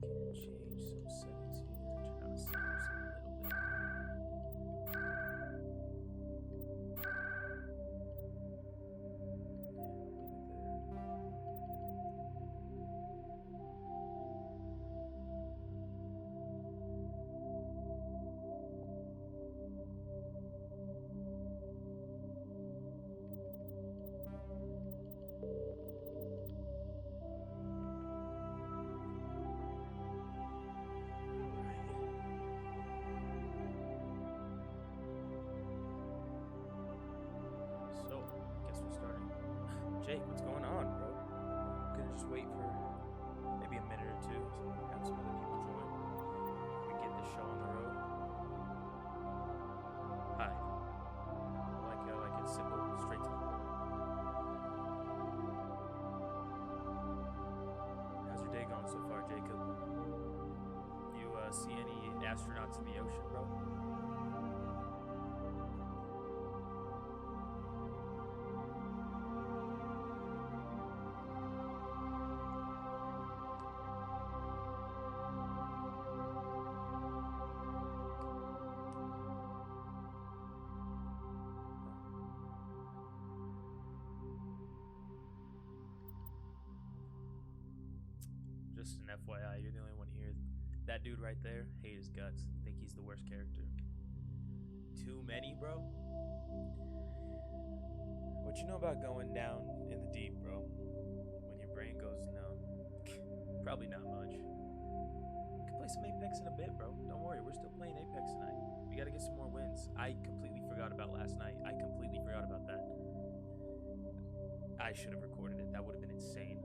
can change some settings here. Turn down the sounds a little bit. So, guess we're starting. Jake, what's going on, bro? Gonna just wait for maybe a minute or two so we can have some other people join. We get this show on the road. Hi. I like it simple, straight to the point. How's your day going so far, Jacob? You see any astronauts in the ocean, bro? Just an FYI, you're the only one here. That dude right there, hate his guts. Think he's the worst character. Too many, bro? What you know about going down in the deep, bro? When your brain goes numb? Probably not much. We can play some Apex in a bit, bro. Don't worry, we're still playing Apex tonight. We gotta get some more wins. I completely forgot about last night. I completely forgot about that. I should have recorded it. That would have been insane.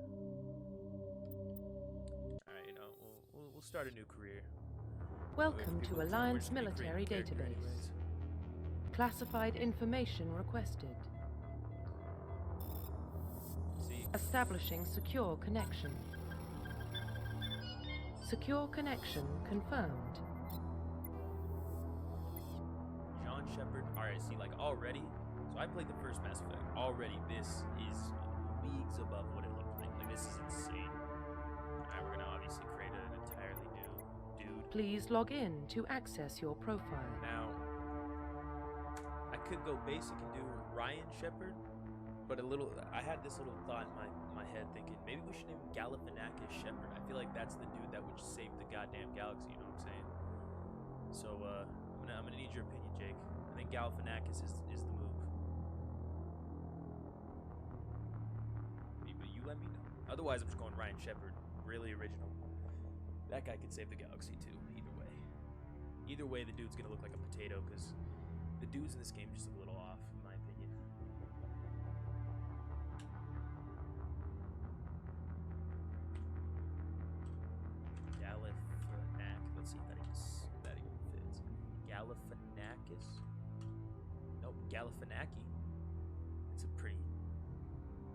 We'll start a new career. Welcome to Alliance Military Database. Classified information requested. See, Establishing secure connection. Secure connection confirmed. John Shepard. Alright, see, like already. So I played the first Mass Effect. Already, this is leagues above what it looked like. Like, this is insane. Alright, we're gonna obviously create an entirely new dude. Please log in to access your profile. Now, I could go basic and do Ryan Shepard, but I had this little thought in my head thinking, maybe we should name him Galifianakis Shepard. I feel like that's the dude that would save the goddamn galaxy, you know what I'm saying? So, I'm gonna need your opinion, Jake. I think Galifianakis is the move. But you let me know. Otherwise, I'm just going Ryan Shepard. Really original. That guy could save the galaxy too, either way. Either way, the dude's gonna look like a potato, because the dudes in this game just look a little off, in my opinion. Galifianak. Let's see if that even fits. Galifianakis? Nope, Galifianaki. It's a pretty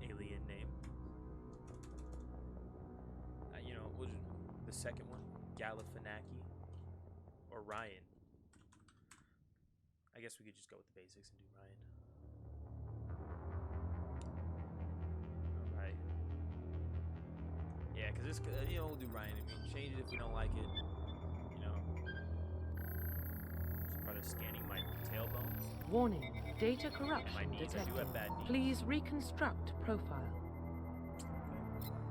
alien name. The second one, Galifianaki, or Ryan. I guess we could just go with the basics and do Ryan. Alright. Yeah, because this, we'll do Ryan. I mean, change it if we don't like it. So far they're scanning my tailbone. Warning, data And my corruption knees, I do detected. have bad knees. Please reconstruct profile.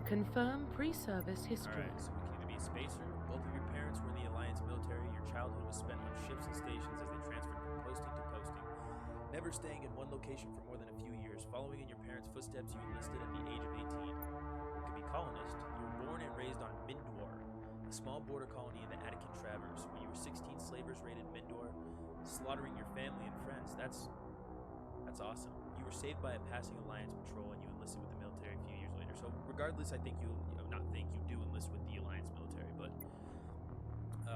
Confirm pre-service history. Alright, so we can either be a spacer, both of your parents were in the Alliance military, your childhood was spent on ships and stations as they transferred from posting to posting, never staying in one location for more than a few years. Following in your parents' footsteps, you enlisted at the age of 18. You could be colonist. You were born and raised on Mindor, a small border colony in the Attican Traverse. When you were 16, slavers raided Mindor, slaughtering your family and friends. That's awesome. You were saved by a passing Alliance patrol, and you enlisted with the military a few years later. So regardless, I think you do enlist with the Alliance military, but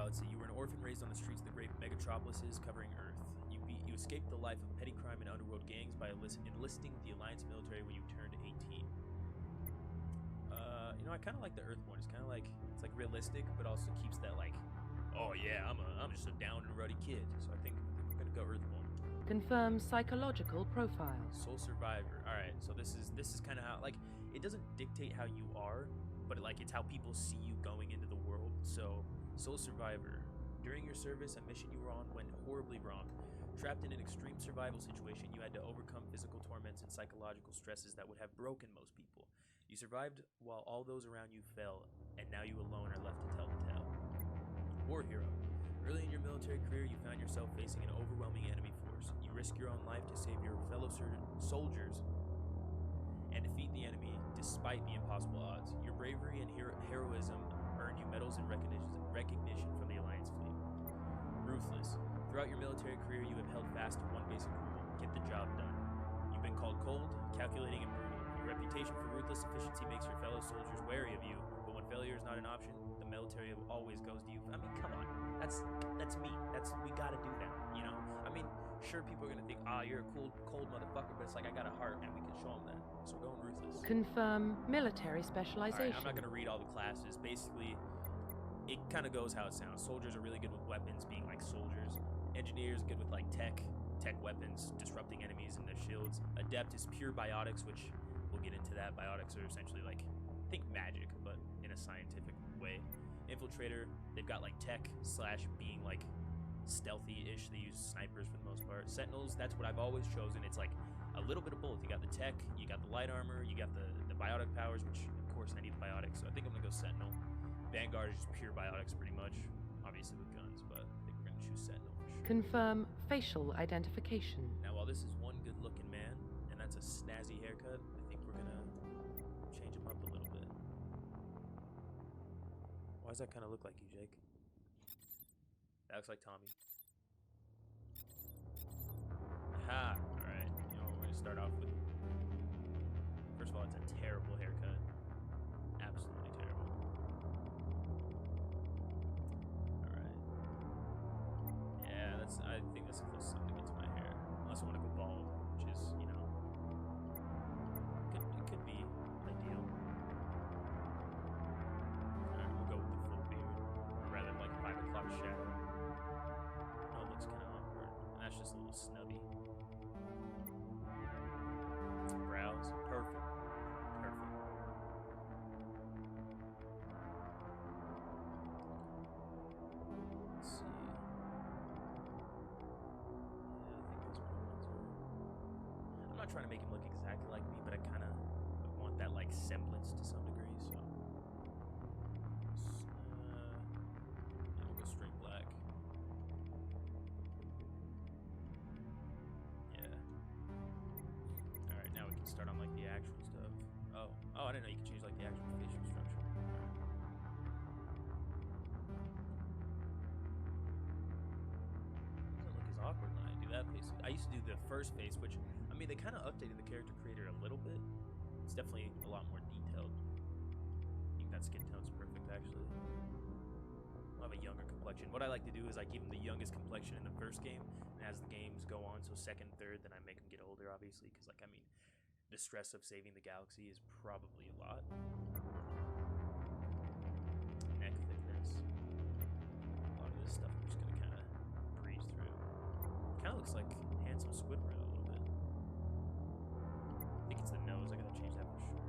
let's see, you were an orphan raised on the streets of the great megatropolises covering Earth. You escaped the life of petty crime and underworld gangs by enlisting with the Alliance military when you turned 18. I kind of like the Earth one. It's kind of like, it's like realistic, but also keeps that like, oh yeah, I'm just a down and ruddy kid. So I think we're gonna go Earth one. Confirm psychological profile. Sole survivor. All right, so this is kind of how, like, it doesn't dictate how you are, but like it's how people see you going into the world. So, Sole Survivor. During your service, a mission you were on went horribly wrong. Trapped in an extreme survival situation, you had to overcome physical torments and psychological stresses that would have broken most people. You survived while all those around you fell, and now you alone are left to tell the tale. War Hero. Early in your military career, you found yourself facing an overwhelming enemy force. You risk your own life to save your fellow soldiers and defeat the enemy despite the impossible odds. Your bravery and heroism earned you medals and recognition from the Alliance fleet. Ruthless. Throughout your military career, you have held fast to one basic rule: get the job done. You've been called cold, calculating, and brutal. Your reputation for ruthless efficiency makes your fellow soldiers wary of you, but when failure is not an option, the military always goes to you. I mean, come on. That's me. We gotta do that, you know? I mean, sure, people are gonna think, you're a cold motherfucker, but it's like, I got a heart, and we can show them that. So we're going ruthless. Confirm military specialization. Alright, I'm not gonna read all the classes. Basically, it kind of goes how it sounds. Soldiers are really good with weapons, being like soldiers. Engineers good with like tech weapons, disrupting enemies and their shields. Adept is pure biotics, which we'll get into that. Biotics are essentially like, think magic, but in a scientific way. Infiltrator, they've got like tech / being like stealthy-ish. They use snipers for the most part. Sentinels, that's what I've always chosen. It's like a little bit of both. You got the tech, you got the light armor, you got the biotic powers, which of course I need the biotics, so I think I'm gonna go Sentinel. Vanguard is just pure biotics pretty much, obviously with guns, but I think we're gonna choose Sentinel for sure. Confirm facial identification. Now while this is one good looking man, and that's a snazzy haircut, I think we're gonna change him up a little bit. Why does that kind of look like you, Jake? That looks like Tommy. Aha! Alright, you know, we're gonna start off with... First of all, it's a terrible haircut. Absolutely terrible. Alright. Yeah, I think that's the closest I'm gonna get to my hair. Unless I want to go bald, which is, you know... It could be ideal. Alright, we'll go with the full beard. Or rather, like 5 o'clock shadow. Oh, it looks kind of awkward. That's just a little snubby. Brows, perfect. Perfect. Let's see. Yeah, I think those ones are... I'm not trying to make him look exactly like me, but I kind of want that like semblance to some degree, so... Yeah, we'll go straight black. Yeah. Alright, now we can start on like the actual stuff. Oh, I didn't know you could change like the actual facial structure. Doesn't look as awkward when I do that face. I used to do the first face, which, I mean, they kind of updated the character creator a little bit. It's definitely a lot more detailed. I think that skin tone's perfect, actually. I'll have a younger complexion. What I like to do is I give him the youngest complexion in the first game, and as the games go on, so second, third, then I make him get older, obviously, because, like, I mean, the stress of saving the galaxy is probably a lot. Neck thickness. A lot of this stuff I'm just gonna kind of breeze through. Kind of looks like handsome Squidward a little bit. I think it's the nose. I gotta change that for sure.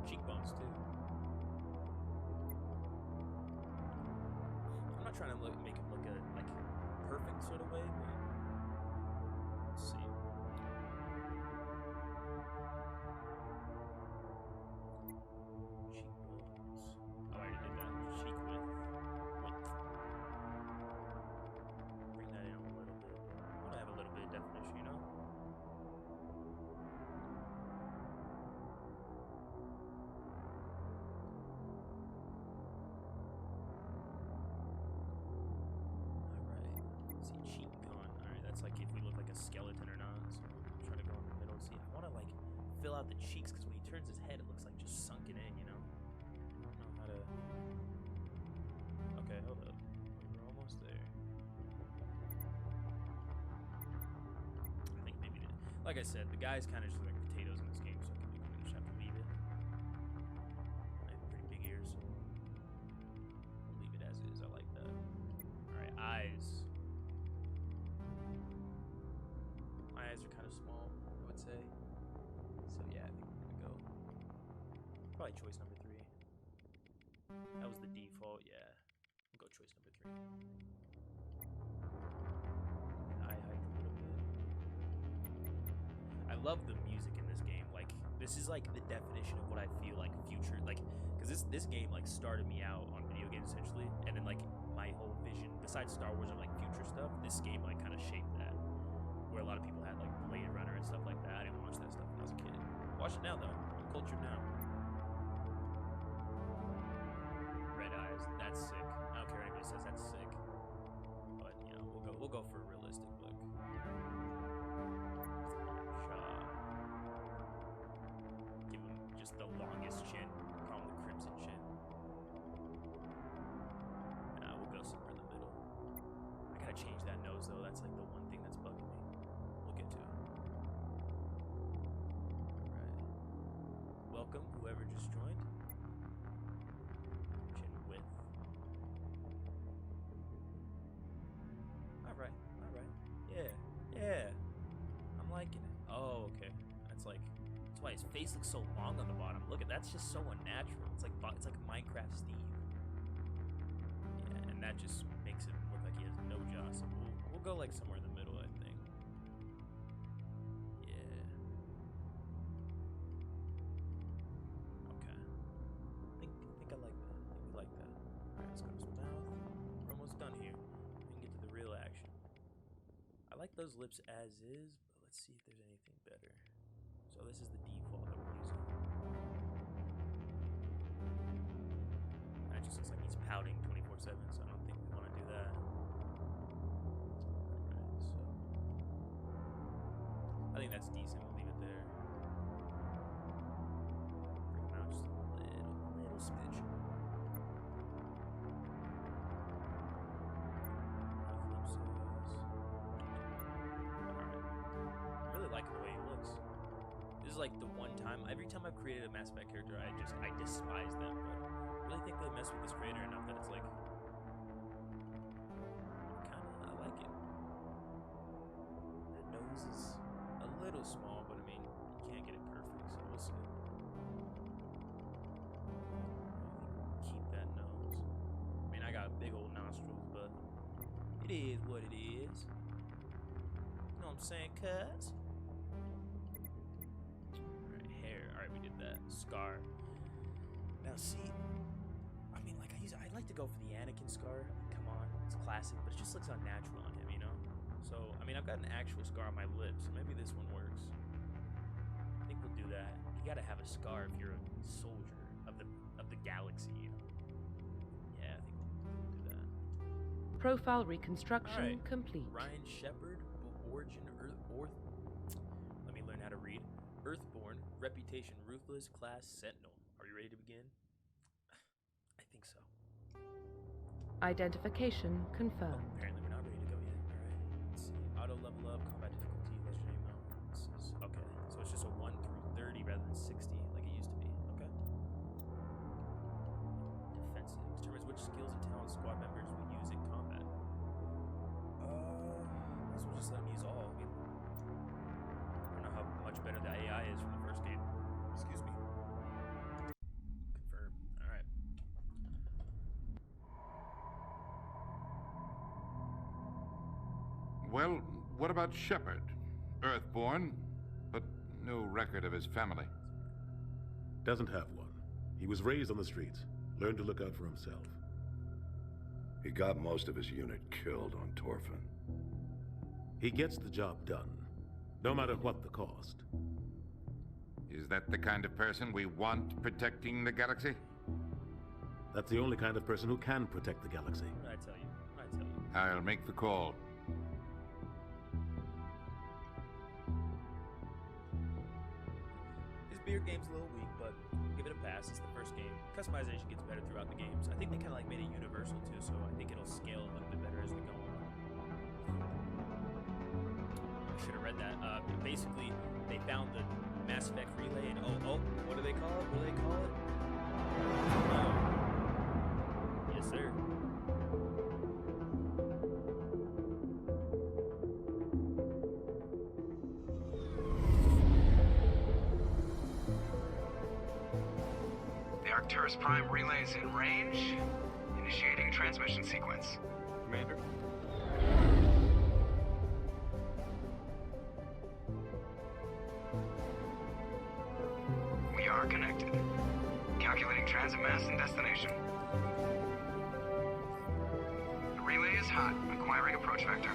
Cheekbones too. I'm not trying to make him look a like perfect sort of way, but let's see. Cheekbones. Oh, I already did that. Cheek width. Bring that in a little bit. I want to have a little bit of definition, you know? Alright. See, cheek going. Alright, that's like if we look like a skeleton or not. So I'm trying to go in the middle. See, I want to like fill out the cheeks because when he turns his head, it looks like just sunken in, you know? I don't know how to... Okay, hold up. We're almost there. I think maybe... Like I said, the guys kind of just look like potatoes in this game, so I think we just have to leave it. I have pretty big ears, so we'll leave it as is. I like that. Alright, eyes. My eyes are kind of small, I would say. So yeah, I think we're gonna go probably choice number 3. That was the default, yeah. We'll go choice number 3. I hyped a little bit. I love the music in this game. Like, this is like the definition of what I feel like future, like, because this game like started me out on video games essentially, and then like my whole vision, besides Star Wars and like future stuff, this game like kind of shaped that. Where a lot of people had like Blade Runner and stuff like that. I didn't watch that stuff when I was a kid. Watch it now though. I'm cultured now. Red eyes. That's sick. I don't care what anybody says. That's sick. But you know, we'll go for a realistic look. Give him just the longest chin. Call him the Crimson Chin. We'll go somewhere in the middle. I gotta change that nose though. That's like the one thing that's bugging me. We'll get to it. Alright. Welcome, whoever just joined. Chin width. Alright. Yeah. I'm liking it. Oh, okay. That's why his face looks so long on the bottom. Look at that's just so unnatural. It's like Minecraft Steve. Yeah, and that just makes it look like he has no jaw. So we'll go like somewhere in the middle, I think. Yeah. Okay. I think I like that. I think we like that. Alright, let's go to his mouth. We're almost done here. We can get to the real action. I like those lips as is, but let's see if there's anything better. So this is the default that we're using. That just looks like he's pouting 24/7, so I don't think we want to do that. Alright, so I think that's decent. We'll leave it there. Bring him out just a little smidge. I really like the way he looks. This is like the one time, every time I've created a Mass Effect character, I despise them, but I really think they mess with this creator enough that it's like, I like it. That nose is a little small, but I mean, you can't get it perfect, so we'll see. Keep that nose. I mean, I got big old nostrils, but it is what it is. You know what I'm saying, cuz? Alright, hair. Alright, we did that. Scar. Now, see, I mean, like, I like to go for the Anakin scar. Come on, it's classic, but it just looks unnatural on him, you know? So, I mean, I've got an actual scar on my lips, so maybe this one works. I think we'll do that. You gotta have a scar if you're a soldier of the galaxy, you know? Yeah, I think we'll do that. Profile reconstruction Alright. complete. Ryan Shepard, origin, let me learn how to read. Earthborn, reputation ruthless, class sentinel. Are you ready to begin? I think so. Identification confirmed. Apparently we're not ready to go yet. Alright, let's see. Auto level up, combat difficulty, legendary mount. Okay, so it's just a 1 through 30 rather than 60 like it used to be. Okay. Defensive. Determines which skills and talents squad members will use in combat. Might as well just let them use all. I mean, I don't know how much better the AI is from the first game. Excuse me. Confirm. Alright. Well, what about Shepard? Earthborn, but no record of his family. Doesn't have one. He was raised on the streets. Learned to look out for himself. He got most of his unit killed on Torfin. He gets the job done, no matter what the cost. Is that the kind of person we want protecting the galaxy? That's the only kind of person who can protect the galaxy. I tell you. I'll make the call. His beer game's a little weak, but give it a pass. It's the first game. Customization gets better throughout the games. I think they kind of like made it universal too, so I think it'll scale a little bit better as we go on. I should have read that. Basically, they found the Mass Effect relay, and what do they call it? What do they call it? Yes, sir. They are Arcturus Prime relays in range. Initiating transmission sequence. Commander? We are connected. Calculating transit mass and destination. The relay is hot. Acquiring approach vector.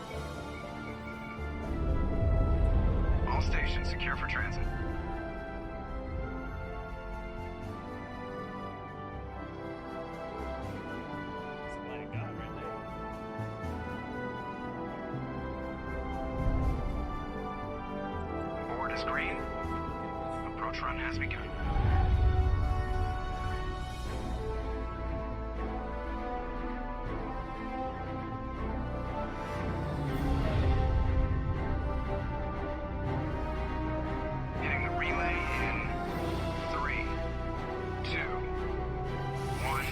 All stations secure for transit. Somebody got it right there. Board is green. Approach run has begun. Hitting the relay in 3, 2, 1.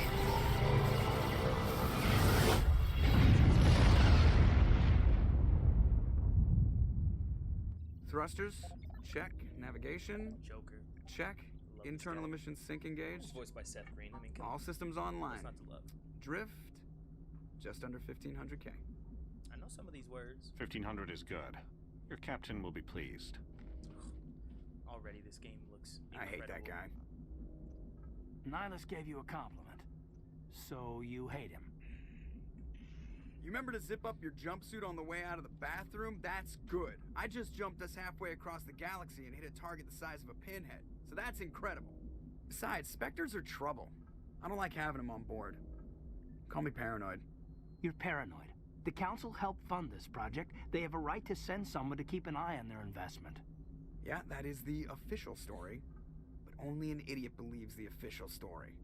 Thrusters, check. Navigation, Joker. check. Love this Internal guy. emissions sync engaged. Voiced by Seth Green. I mean, come All on. systems What's online. not to love? Drift, just under 1500K. I know some of these words. 1500 is good. Your captain will be pleased. Already, this game looks I hate that incredible. guy. Nihilus gave you a compliment, so you hate him. You remember to zip up your jumpsuit on the way out of the bathroom? That's good. I just jumped us halfway across the galaxy and hit a target the size of a pinhead, so that's incredible. Besides, Spectres are trouble. I don't like having them on board. Call me paranoid. You're paranoid. The Council helped fund this project. They have a right to send someone to keep an eye on their investment. Yeah, that is the official story. But only an idiot believes the official story.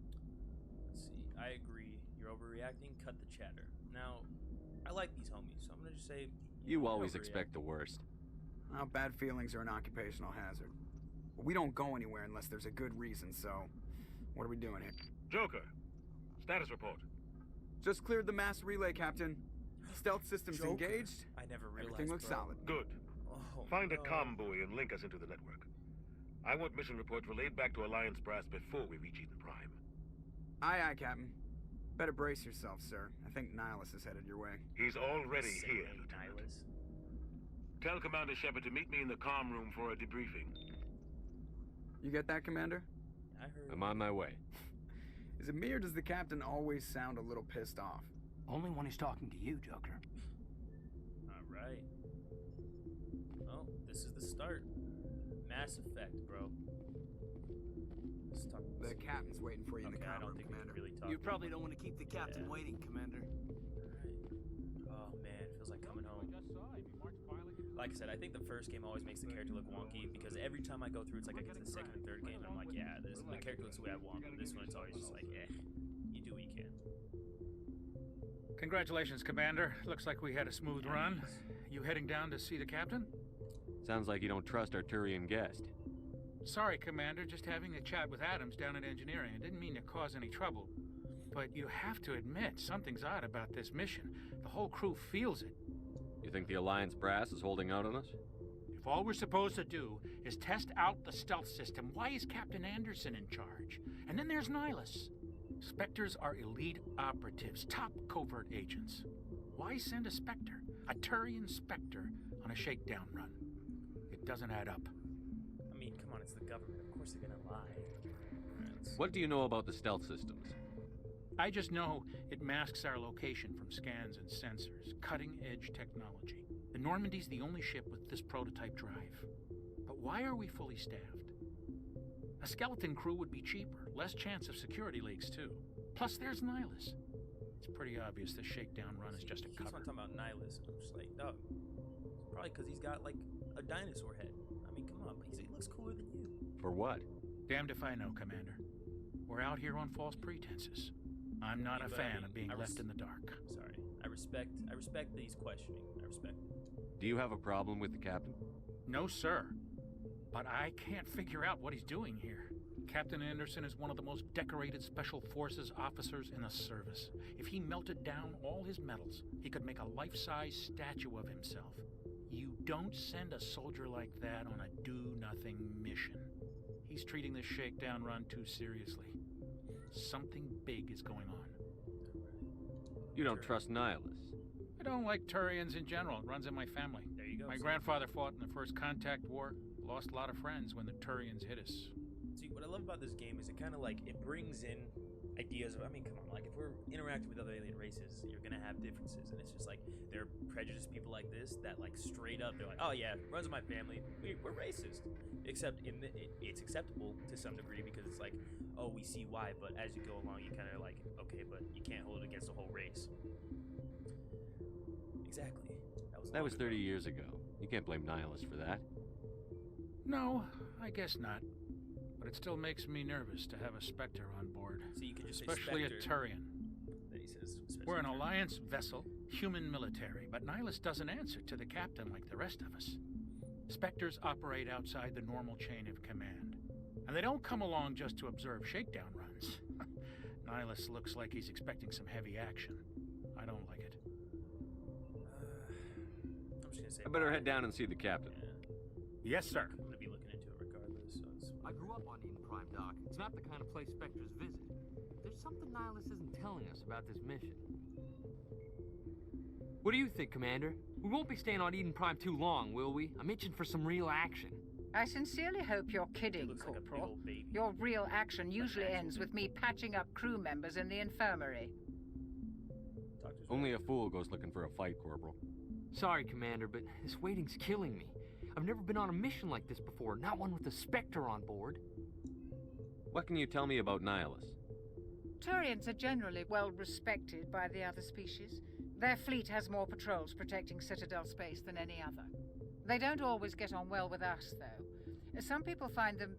Let's see, I agree. You're overreacting. Cut the chatter. Now, I like these homies, so I'm gonna just say You always expect the worst. Well, bad feelings are an occupational hazard. But we don't go anywhere unless there's a good reason, so what are we doing here? Joker, status report. Just cleared the mass relay, Captain. Stealth systems Joker. engaged. I never realized. Everything looks bro. solid. Good. Oh, Find a no. comm buoy and link us into the network. I want mission reports relayed back to Alliance brass before we reach Eden Prime. Aye, aye, Captain. Better brace yourself, sir. I think Nihilus is headed your way. He's already Say here, hey, Lieutenant. Nihilus. Tell Commander Shepard to meet me in the comm room for a debriefing. You get that, Commander? I heard. I'm on my way. Is it me or does the Captain always sound a little pissed off? Only when he's talking to you, Joker. All right. Well, this is the start. Mass Effect, bro. Let's talk. The Captain's waiting for you in the Okay, I comm don't room, think we Commander. can really talk. You probably don't want to keep the captain Yeah. waiting, Commander. Oh man, it feels like coming home. Like I said, I think the first game always makes the character look wonky because every time I go through, it's like I get to the second and third game, and I'm like, yeah, the character looks the way I want. But this one, it's always just like, you do what you can. Congratulations, Commander. Looks like we had a smooth run. You heading down to see the captain? Sounds like you don't trust our Turian guest. Sorry, Commander. Just having a chat with Adams down at engineering. I didn't mean to cause any trouble. But you have to admit, something's odd about this mission. The whole crew feels it. You think the Alliance brass is holding out on us? If all we're supposed to do is test out the stealth system, why is Captain Anderson in charge? And then there's Nihilus. Spectres are elite operatives, top covert agents. Why send a Spectre, a Turian Spectre, on a shakedown run? It doesn't add up. I mean, come on, it's the government. Of course they're gonna lie. What do you know about the stealth systems? I just know it masks our location from scans and sensors. Cutting-edge technology. The Normandy's the only ship with this prototype drive. But why are we fully staffed? A skeleton crew would be cheaper. Less chance of security leaks, too. Plus, there's Nihilus. It's pretty obvious this shakedown run is just a He keeps cover. on talking about Nihilus, and I'm just like, dog. It's probably because he's got, like, a dinosaur head. I mean, come on, but he looks cooler than you. For what? Damned if I know, Commander. We're out here on false pretenses. I'm not a But, fan of being I left in the dark. Sorry. I respect that he's questioning. I respect it. Do you have a problem with the captain? No, sir. But I can't figure out what he's doing here. Captain Anderson is one of the most decorated Special Forces officers in the service. If he melted down all his medals, he could make a life-size statue of himself. You don't send a soldier like that on a do-nothing mission. He's treating this shakedown run too seriously. Something big is going on. You don't trust Nihilus. I don't like Turians in general. It runs in my family. There you go. My grandfather fought in the First Contact War. Lost a lot of friends when the Turians hit us. See, what I love about this game is it kind of like, it brings in ideas of, I mean, come on, like, if we're interacting with other alien races, you're gonna have differences, and it's just like, there are prejudiced people like this that, like, straight up, they're like, oh yeah, runs in my family, we're racist. Except it's acceptable to some degree because it's like, oh, we see why, but as you go along, you kind of like, okay, but you can't hold it against the whole race. Exactly. That was 30 years ago. You can't blame Nihilus for that. No, I guess not. But it still makes me nervous to have a Spectre on board. So you can just especially say a Turian. Then he says, We're an Alliance vessel, human military, but Nihilus doesn't answer to the captain like the rest of us. Spectres operate outside the normal chain of command. And they don't come along just to observe shakedown runs. Nihilus looks like he's expecting some heavy action. I don't like it. I'm just gonna say I better bye. head down and see the captain. Yes, sir. I'm gonna be looking into it regardless, so it's I grew up on Eden Prime, Doc. It's not the kind of place Spectres visit. There's something Nihilus isn't telling us about this mission. What do you think, Commander? We won't be staying on Eden Prime too long, will we? I'm itching for some real action. I sincerely hope you're kidding, looks like a big Corporal. old baby. Your real action usually actual ends with baby. me patching up crew members in the infirmary. Doctor's Only a fool goes looking for a fight, Corporal. Sorry, Commander, but this waiting's killing me. I've never been on a mission like this before, not one with a Spectre on board. What can you tell me about Nihilus? Turians are generally well respected by the other species. Their fleet has more patrols protecting Citadel space than any other. They don't always get on well with us, though. Some people find them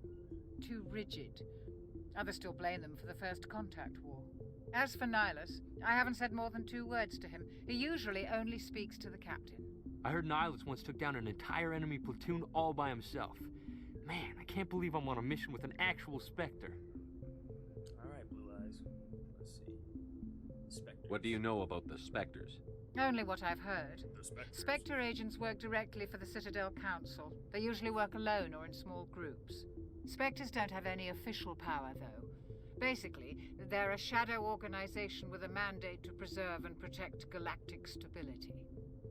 too rigid. Others still blame them for the First Contact War. As for Nihilus, I haven't said more than 2 words to him. He usually only speaks to the captain. I heard Nihilus once took down an entire enemy platoon all by himself. Man, I can't believe I'm on a mission with an actual Spectre. Alright, Blue Eyes. Let's see. Spectres. What do you know about the Spectres? Only what I've heard. The Spectres. Spectre agents work directly for the Citadel Council. They usually work alone or in small groups. Spectres don't have any official power, though. Basically, they're a shadow organization with a mandate to preserve and protect galactic stability.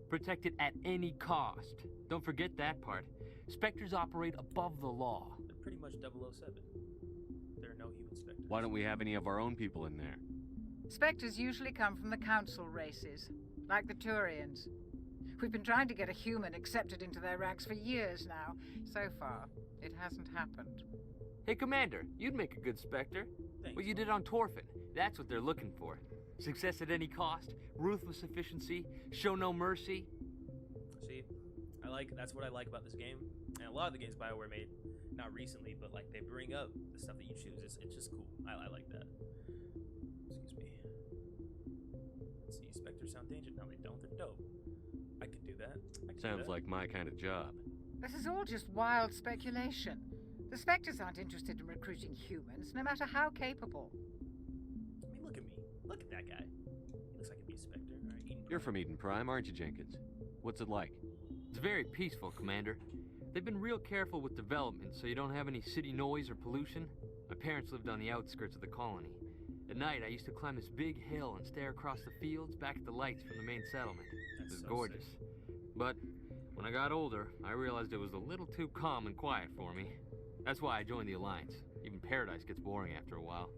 Protect it at any cost. Don't forget that part. Spectres operate above the law. They're pretty much 007. There are no human Spectres. Why don't we have any of our own people in there? Spectres usually come from the Council races, like the Turians. We've been trying to get a human accepted into their ranks for years now. So far, it hasn't happened. Hey, Commander, you'd make a good Spectre. Thanks. What you did on Torfin, that's what they're looking for. Success at any cost, ruthless efficiency, show no mercy. See, that's what I like about this game. And a lot of the games BioWare made, not recently, but like they bring up the stuff that you choose. It's just cool. I like that. Excuse me. Let's see, Spectres sound dangerous. No, they don't. They're dope. I could do that. Sounds like my kind of job. This is all just wild speculation. The Spectres aren't interested in recruiting humans, no matter how capable. I mean, look at me. Look at that guy. He looks like he'd be a Spectre. All right, Eden You're Prime. from Eden Prime, aren't you, Jenkins? What's it like? It's very peaceful, Commander. They've been real careful with development, so you don't have any city noise or pollution. My parents lived on the outskirts of the colony. At night, I used to climb this big hill and stare across the fields back at the lights from the main settlement. That's It was so gorgeous. sick. But when I got older, I realized it was a little too calm and quiet for me. That's why I joined the Alliance. Even Paradise gets boring after a while.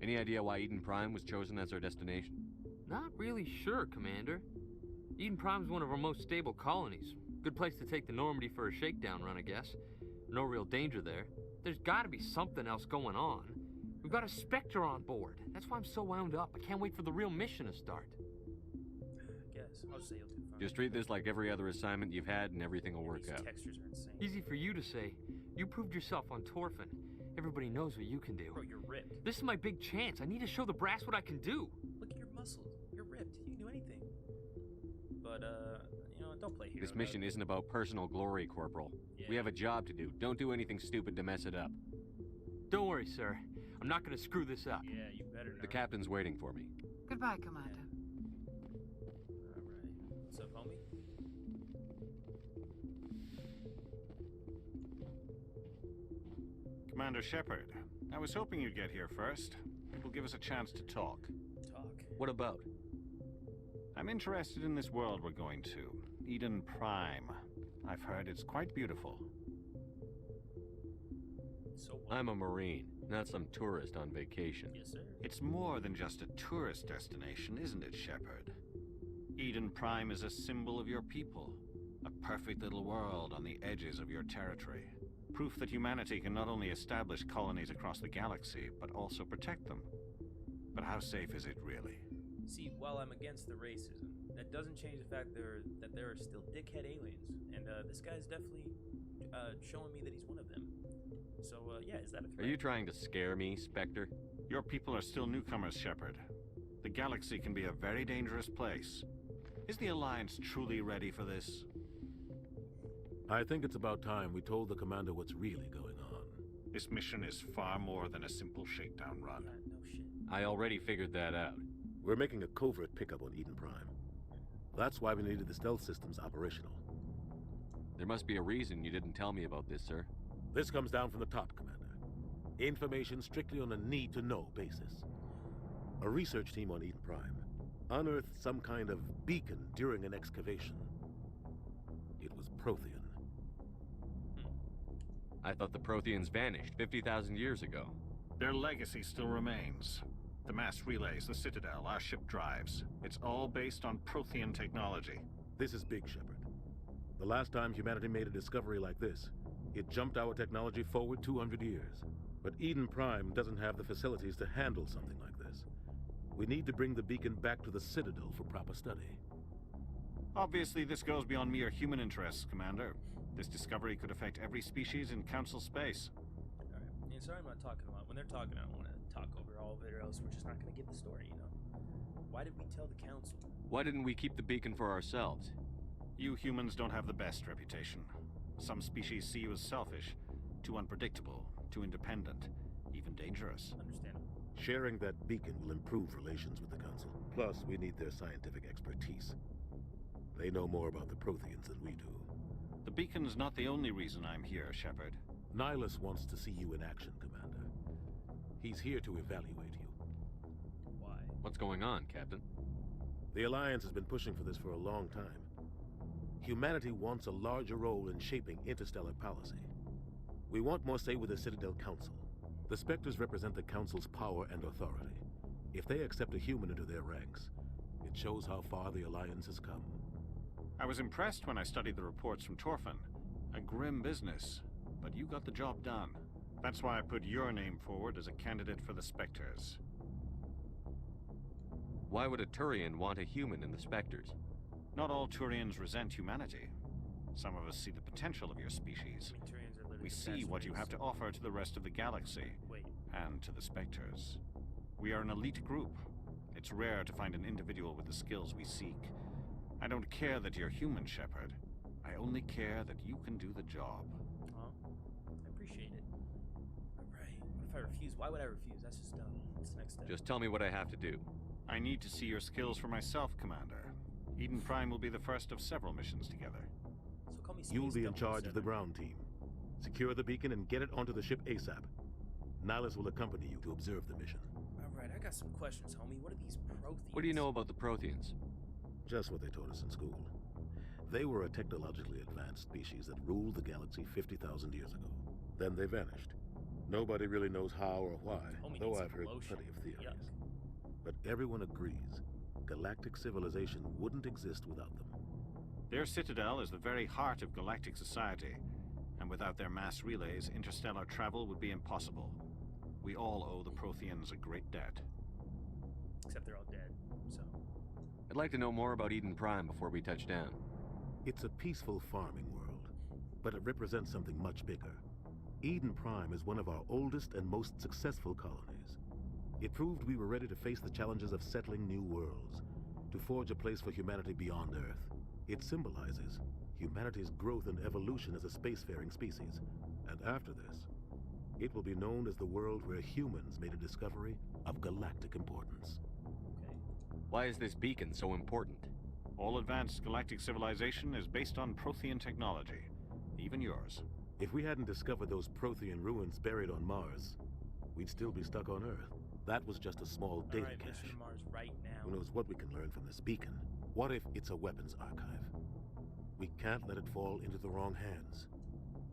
Any idea why Eden Prime was chosen as our destination? Not really sure, Commander. Eden Prime's one of our most stable colonies. Good place to take the Normandy for a shakedown run, I guess. No real danger there. There's gotta be something else going on. We've got a Spectre on board. That's why I'm so wound up. I can't wait for the real mission to start. I guess. I'll just say you'll do fine. Just treat this like every other assignment you've had and everything will Yeah, work these out. textures are insane. Easy for you to say. You proved yourself on Torfin. Everybody knows what you can do. Bro, you're ripped. This is my big chance. I need to show the brass what I can do. Look at your muscles. You're ripped. You can do anything. But, don't play hero. This mission isn't about personal glory, Corporal. Yeah. We have a job to do. Don't do anything stupid to mess it up. Don't worry, sir. I'm not gonna screw this up. Yeah, you better not. The captain's waiting for me. Goodbye, Commander. Alright. What's up, homie? Commander Shepard, I was hoping you'd get here first. It will give us a chance to talk. Talk. What about? I'm interested in this world we're going to, Eden Prime. I've heard it's quite beautiful. So what? I'm a Marine, not some tourist on vacation. Yes, sir. It's more than just a tourist destination, isn't it, Shepard? Eden Prime is a symbol of your people. A perfect little world on the edges of your territory. Proof that humanity can not only establish colonies across the galaxy, but also protect them. But how safe is it, really? See, while I'm against the racism, that doesn't change the fact that there are still dickhead aliens. And this guy's definitely showing me that he's one of them. So, yeah, is that a threat? Are you trying to scare me, Spectre? Your people are still newcomers, Shepard. The galaxy can be a very dangerous place. Is the Alliance truly ready for this? I think it's about time we told the commander what's really going on. This mission is far more than a simple shakedown run. No shit. I already figured that out. We're making a covert pickup on Eden Prime. That's why we needed the stealth systems operational. There must be a reason you didn't tell me about this, sir. This comes down from the top, Commander. Information strictly on a need-to-know basis. A research team on Eden Prime unearthed some kind of beacon during an excavation. It was Prothean. I thought the Protheans vanished 50,000 years ago. Their legacy still remains. The mass relays, the Citadel, our ship drives. It's all based on Prothean technology. This is big, Shepard. The last time humanity made a discovery like this, it jumped our technology forward 200 years. But Eden Prime doesn't have the facilities to handle something like this. We need to bring the beacon back to the Citadel for proper study. Obviously, this goes beyond mere human interests, Commander. This discovery could affect every species in Council space. Alright. Yeah, sorry I'm not talking a lot. When they're talking, I don't want to talk over all of it, or else we're just not going to get the story, you know? Why did we tell the Council? Why didn't we keep the beacon for ourselves? You humans don't have the best reputation. Some species see you as selfish, too unpredictable, too independent, even dangerous. Understandable. Sharing that beacon will improve relations with the Council. Plus, we need their scientific expertise. They know more about the Protheans than we do. The beacon's not the only reason I'm here, Shepard. Nihilus wants to see you in action, Commander. He's here to evaluate you. Why? What's going on, Captain? The Alliance has been pushing for this for a long time. Humanity wants a larger role in shaping interstellar policy. We want more say with the Citadel Council. The Spectres represent the Council's power and authority. If they accept a human into their ranks, it shows how far the Alliance has come. I was impressed when I studied the reports from Torfin. A grim business, but you got the job done. That's why I put your name forward as a candidate for the Spectres. Why would a Turian want a human in the Spectres? Not all Turians resent humanity. Some of us see the potential of your species. I mean, Turians are literally We the see best what you race. have to offer to the rest of the galaxy. Wait. And to the Spectres. We are an elite group. It's rare to find an individual with the skills we seek. I don't care that you're human, Shepard. I only care that you can do the job. Well, I appreciate it. Alright, what if I refuse? Why would I refuse? That's just dumb. What's the next step? Just tell me what I have to do. I need to see your skills for myself, Commander. Eden Prime will be the first of several missions together. So call me You'll Space be in charge of the 007. ground team. Secure the beacon and get it onto the ship ASAP. Nihilus will accompany you to observe the mission. Alright, I got some questions, homie. What are these Protheans? What do you know about the Protheans? Just what they taught us in school. They were a technologically advanced species that ruled the galaxy 50,000 years ago. Then they vanished. Nobody really knows how or why, Homie though needs I've heard lotion. plenty of theories. Yuck. But everyone agrees, galactic civilization wouldn't exist without them. Their citadel is the very heart of galactic society, and without their mass relays, interstellar travel would be impossible. We all owe the Protheans a great debt. Except they're all dead, so... I'd like to know more about Eden Prime before we touch down. It's a peaceful farming world, but it represents something much bigger. Eden Prime is one of our oldest and most successful colonies. It proved we were ready to face the challenges of settling new worlds, to forge a place for humanity beyond Earth. It symbolizes humanity's growth and evolution as a spacefaring species. And after this, it will be known as the world where humans made a discovery of galactic importance. Okay. Why is this beacon so important? All advanced galactic civilization is based on Prothean technology, even yours. If we hadn't discovered those Prothean ruins buried on Mars, we'd still be stuck on Earth. That was just a small data Alright, cache. mission to Mars right now. Who knows what we can learn from this beacon? What if it's a weapons archive? We can't let it fall into the wrong hands.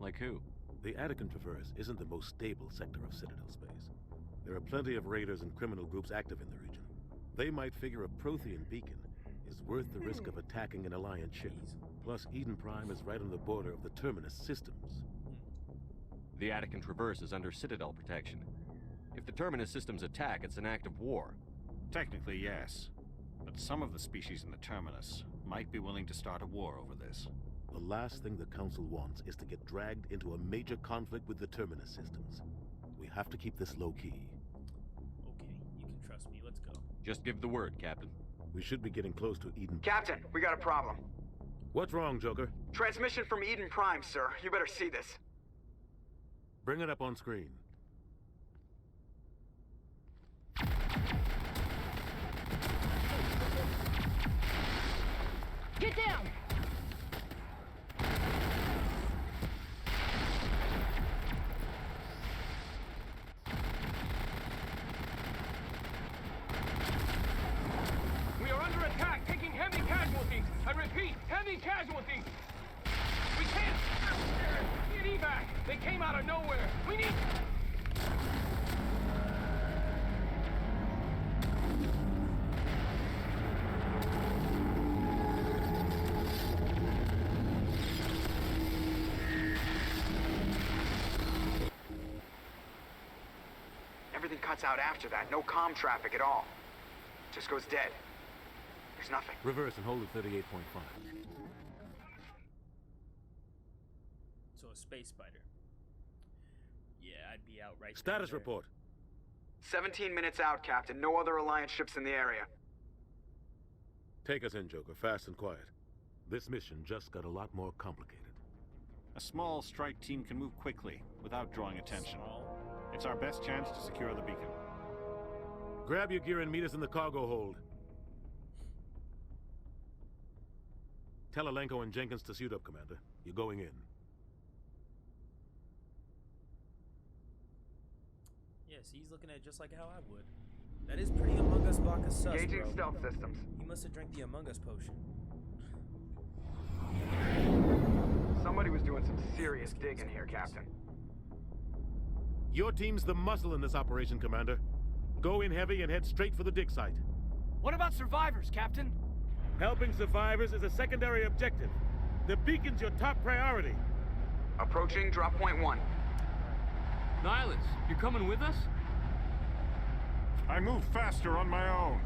Like who? The Attican Traverse isn't the most stable sector of Citadel space. There are plenty of raiders and criminal groups active in the region. They might figure a Prothean beacon is worth the risk of attacking an Alliance ship. Plus, Eden Prime is right on the border of the Terminus systems. The Attican Traverse is under Citadel protection. If the Terminus systems attack, it's an act of war. Technically, yes. But some of the species in the Terminus might be willing to start a war over this. The last thing the Council wants is to get dragged into a major conflict with the Terminus systems. We have to keep this low-key. Okay, you can trust me. Let's go. Just give the word, Captain. We should be getting close to Eden. Captain, we got a problem. What's wrong, Joker? Transmission from Eden Prime, sir. You better see this. Bring it up on screen. Get down! We are under attack, taking heavy casualties. I repeat, heavy casualties. We can't. Need evac. They came out of nowhere. We need. Everything cuts out after that. No comm traffic at all. Just goes dead. There's nothing. Reverse and hold at 38.5. So a space spider. Yeah, I'd be out right Status there. report. 17 minutes out, Captain. No other Alliance ships in the area. Take us in, Joker, fast and quiet. This mission just got a lot more complicated. A small strike team can move quickly without drawing attention. It's our best chance to secure the beacon. Grab your gear and meet us in the cargo hold. Tell Alenko and Jenkins to suit up, Commander. You're going in. Yes, he's looking at it just like how I would. That is pretty Among Us Bacchus sus, Engaging bro. stealth systems. He must have drank the Among Us potion. Somebody was doing some serious digging here, Captain. Your team's the muscle in this operation, Commander. Go in heavy and head straight for the dig site. What about survivors, Captain? Helping survivors is a secondary objective. The beacon's your top priority. Approaching drop point 1. Nihilus, you coming with us? I move faster on my own.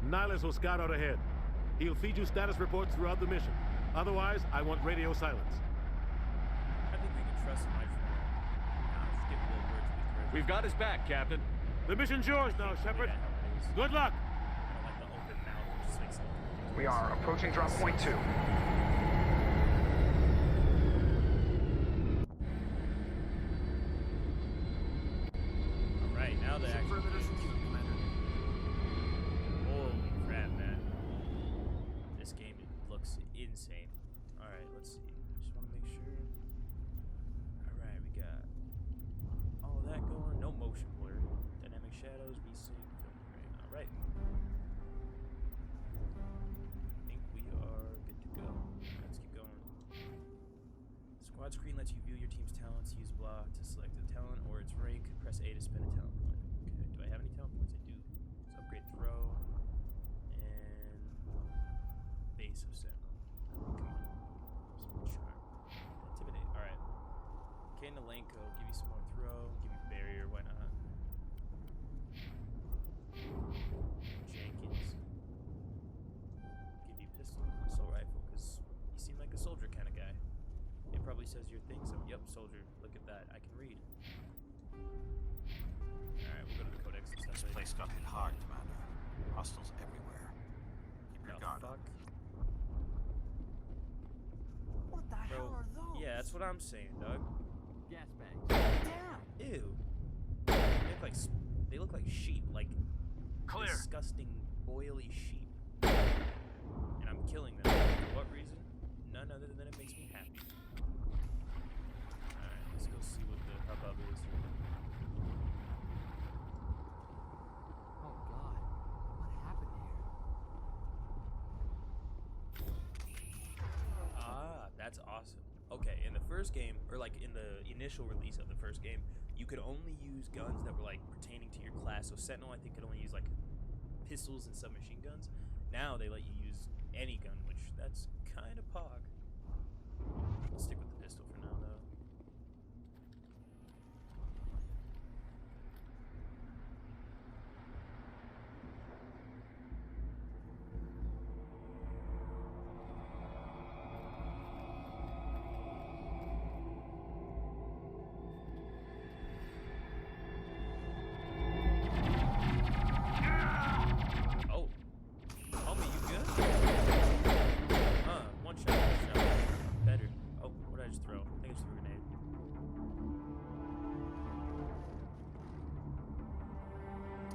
Nihilus will scout out ahead. He'll feed you status reports throughout the mission. Otherwise, I want radio silence. I think we can trust him, my friend. Nah, just give him little words of encouragement. We've got his back, Captain. The mission's yours now, Shepard. Good luck. I don't like the open mouth, it just makes it. We are approaching drop point 2. Alright, now the action. Holy crap, man. This game looks insane. Alright, let's see. Just want to make sure. Alright, we got all of that going. No motion blur. Dynamic shadows, VSync. Alright. I think we are good to go. Let's keep going. Squad screen lets you view your team's talents. Use blah to select a talent or its rank. Press A to spend a talent point. Okay, do I have any talent points? I do. Let's upgrade throw and base of sentinel. Come on. Some charm. Intimidate. Alright. Okay, Nalenko, give you some more throw. Give you barrier, why not? Jenkins. Give you pistol and assault rifle, because you seem like a soldier kind of guy. It probably says your thing, so yep, soldier. Look at that. I can read. Alright, we'll go to the codex and stuff. This place got hit hard, Commander. Hostiles everywhere. Keep your guard up. What the hell are those? Yeah, that's what I'm saying, Doug. Gas bags. Damn. Ew. They look like sheep, like Clear. disgusting, oily sheep. And I'm killing them. For what reason? None. none other than it makes me happy. Alright, let's go see what the hubbub is. Oh God, what happened here? Ah, that's awesome. Okay, in the first game, or like in the initial release of the first game, you could only use guns that were like pertaining to your class. So Sentinel, I think, could only use like pistols and submachine guns. Now they let you use any gun, which that's kind of pog. I'll stick with the pistol for now, though.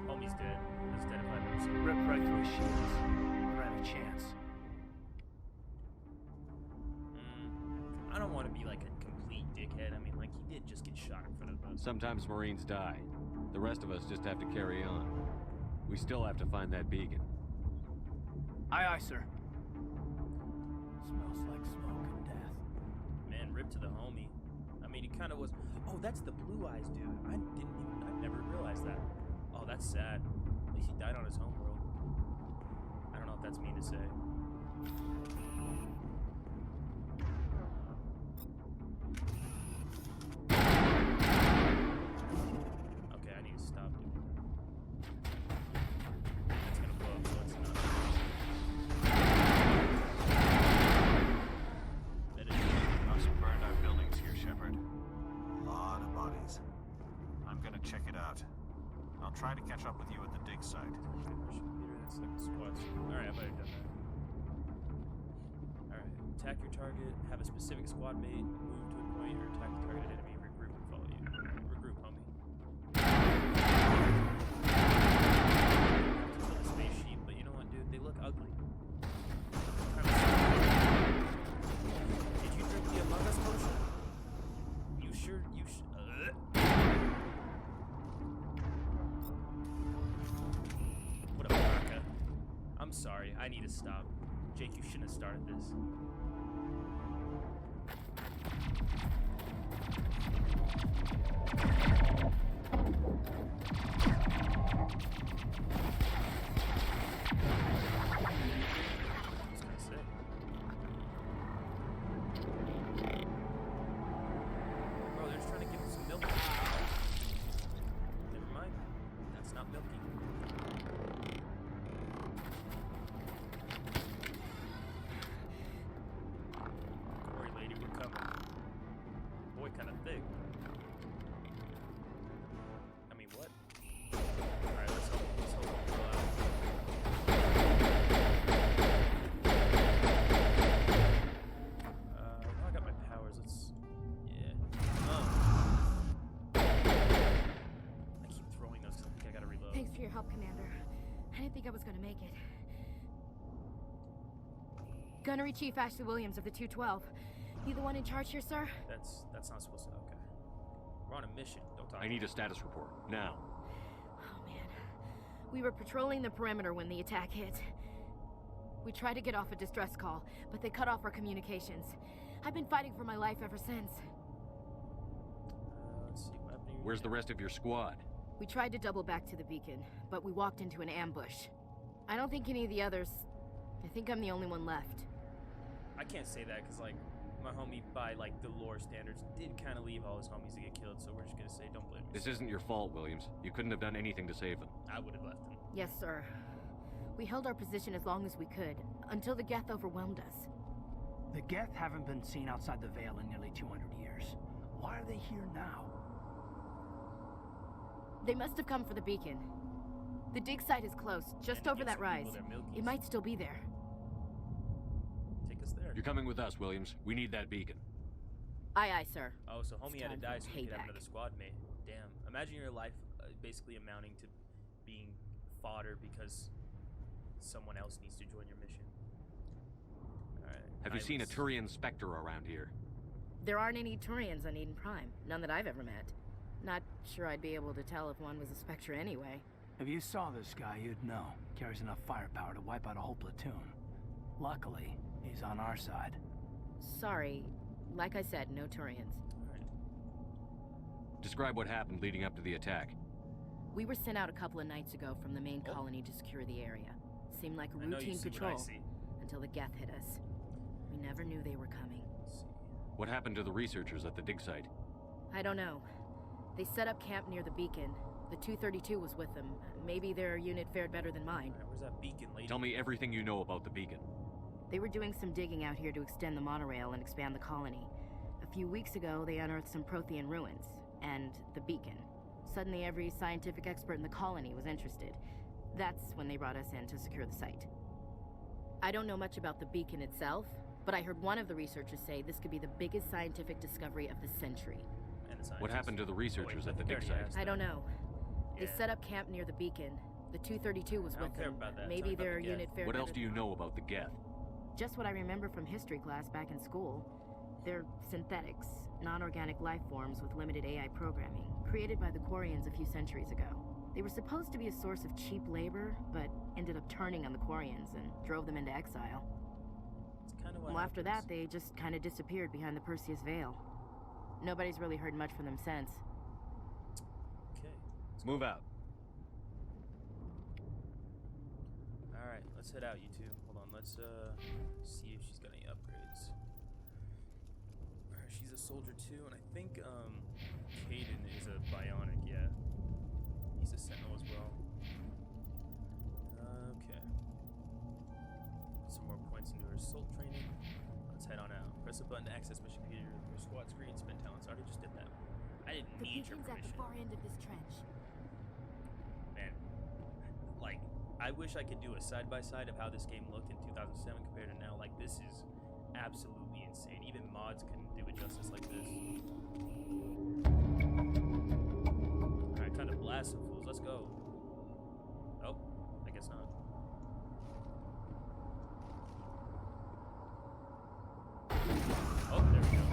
Homie's dead. That's dead if I've ever seen him. Ripped right through his shields. Never had a chance. I don't want to be like a complete dickhead. I mean, like, he did just get shot in front of us. Sometimes Marines die. The rest of us just have to carry on. We still have to find that beacon. Aye, aye, sir. Smells like smoke and death. Man, rip to the homie. I mean, he kind of was... Oh, that's the Blue Eyes dude. I've never realized that. Oh, that's sad. At least he died on his home world. I don't know if that's mean to say. Okay, I need to stop doing that. That's gonna blow up, so it's not. Got some burned out buildings here, Shepard. A lot of bodies. I'm gonna check it out. I'll try to catch up with you at the dig site. Alright, I better have done that. Alright, attack your target, have a specific squad mate, move to a point, or attack the target enemy, regroup and follow you. Regroup, homie. Kill the SpaceSheep, but you know what, dude? They look ugly. Did you drink the Among Us potion? You sure? What a baka. I'm sorry, I need to stop. Jake, you shouldn't have started this. Bro, they're just trying to give him some milk. Never mind. That's not milky. Don't worry, lady, we're coming. Boy, kind of thick. I mean, what? Alright, let's hope it will out. I got my powers. Let's... Yeah. I keep throwing those because I think I gotta reload. Thanks for your help, Commander. I didn't think I was gonna make it. Gunnery Chief Ashley Williams of the 212. You the one in charge here, sir? That's not supposed to... Okay. We're on a mission. Don't talk. I need a status report, now. Oh, man. We were patrolling the perimeter when the attack hit. We tried to get off a distress call, but they cut off our communications. I've been fighting for my life ever since. Let's see what happened. Where's the rest of your squad? We tried to double back to the beacon, but we walked into an ambush. I don't think any of the others... I think I'm the only one left. I can't say that because, like, my homie, by, like, the lore standards, did kind of leave all his homies to get killed, so we're just gonna say don't blame me. This isn't your fault, Williams. You couldn't have done anything to save them. I would have left him. Yes, sir. We held our position as long as we could, until the Geth overwhelmed us. The Geth haven't been seen outside the Veil in nearly 200 years. Why are they here now? They must have come for the beacon. The dig site is close, just over that rise. It might still be there. Take us there. You're coming with us, Williams. We need that beacon. Aye, aye, sir. Oh, so homie had to die so we could have payback. another squad mate. Damn. Imagine your life basically amounting to being fodder because someone else needs to join your mission. Have you seen a Turian Spectre around here? There aren't any Turians on Eden Prime. None that I've ever met. Not sure I'd be able to tell if one was a Spectre anyway. If you saw this guy, you'd know. Carries enough firepower to wipe out a whole platoon. Luckily, he's on our side. Sorry. Like I said, no Turians. Describe what happened leading up to the attack. We were sent out a couple of nights ago from the main colony to secure the area. Seemed like a routine patrol until the Geth hit us. We never knew they were coming. What happened to the researchers at the dig site? I don't know. They set up camp near the beacon. The 232 was with them. Maybe their unit fared better than mine. Where's that beacon, lady? Tell me everything you know about the beacon. They were doing some digging out here to extend the monorail and expand the colony. A few weeks ago, they unearthed some Prothean ruins. And the beacon. Suddenly, every scientific expert in the colony was interested. That's when they brought us in to secure the site. I don't know much about the beacon itself, but I heard one of the researchers say this could be the biggest scientific discovery of the century. What happened to the researchers at the dig site? I don't know. They set up camp near the beacon. The 232 was with them. Maybe their unit fared What better else do you know about the Geth? Just what I remember from history class back in school. They're synthetics, non-organic life forms with limited AI programming, created by the Quarians a few centuries ago. They were supposed to be a source of cheap labor, but ended up turning on the Quarians and drove them into exile. Well, after that, they just kind of disappeared behind the Perseus Veil. Nobody's really heard much from them since. Okay. Move out. Alright, let's head out, you two. Hold on, let's see if she's got any upgrades. Alright, she's a soldier too, and I think Caden is a bionic, yeah. He's a sentinel as well. Okay. Some more points into her assault training. Let's head on out. Press a button to access mission computer. Your squad screen, spend talents. I already just did that. I didn't need your permission. The beacon's at the far end of this trench. Man, like, I wish I could do a side-by-side of how this game looked in 2007 compared to now. Like, this is absolutely insane. Even mods couldn't do it justice like this. Alright, trying to blast some fools. Let's go. Oh, I guess not. Oh, there we go.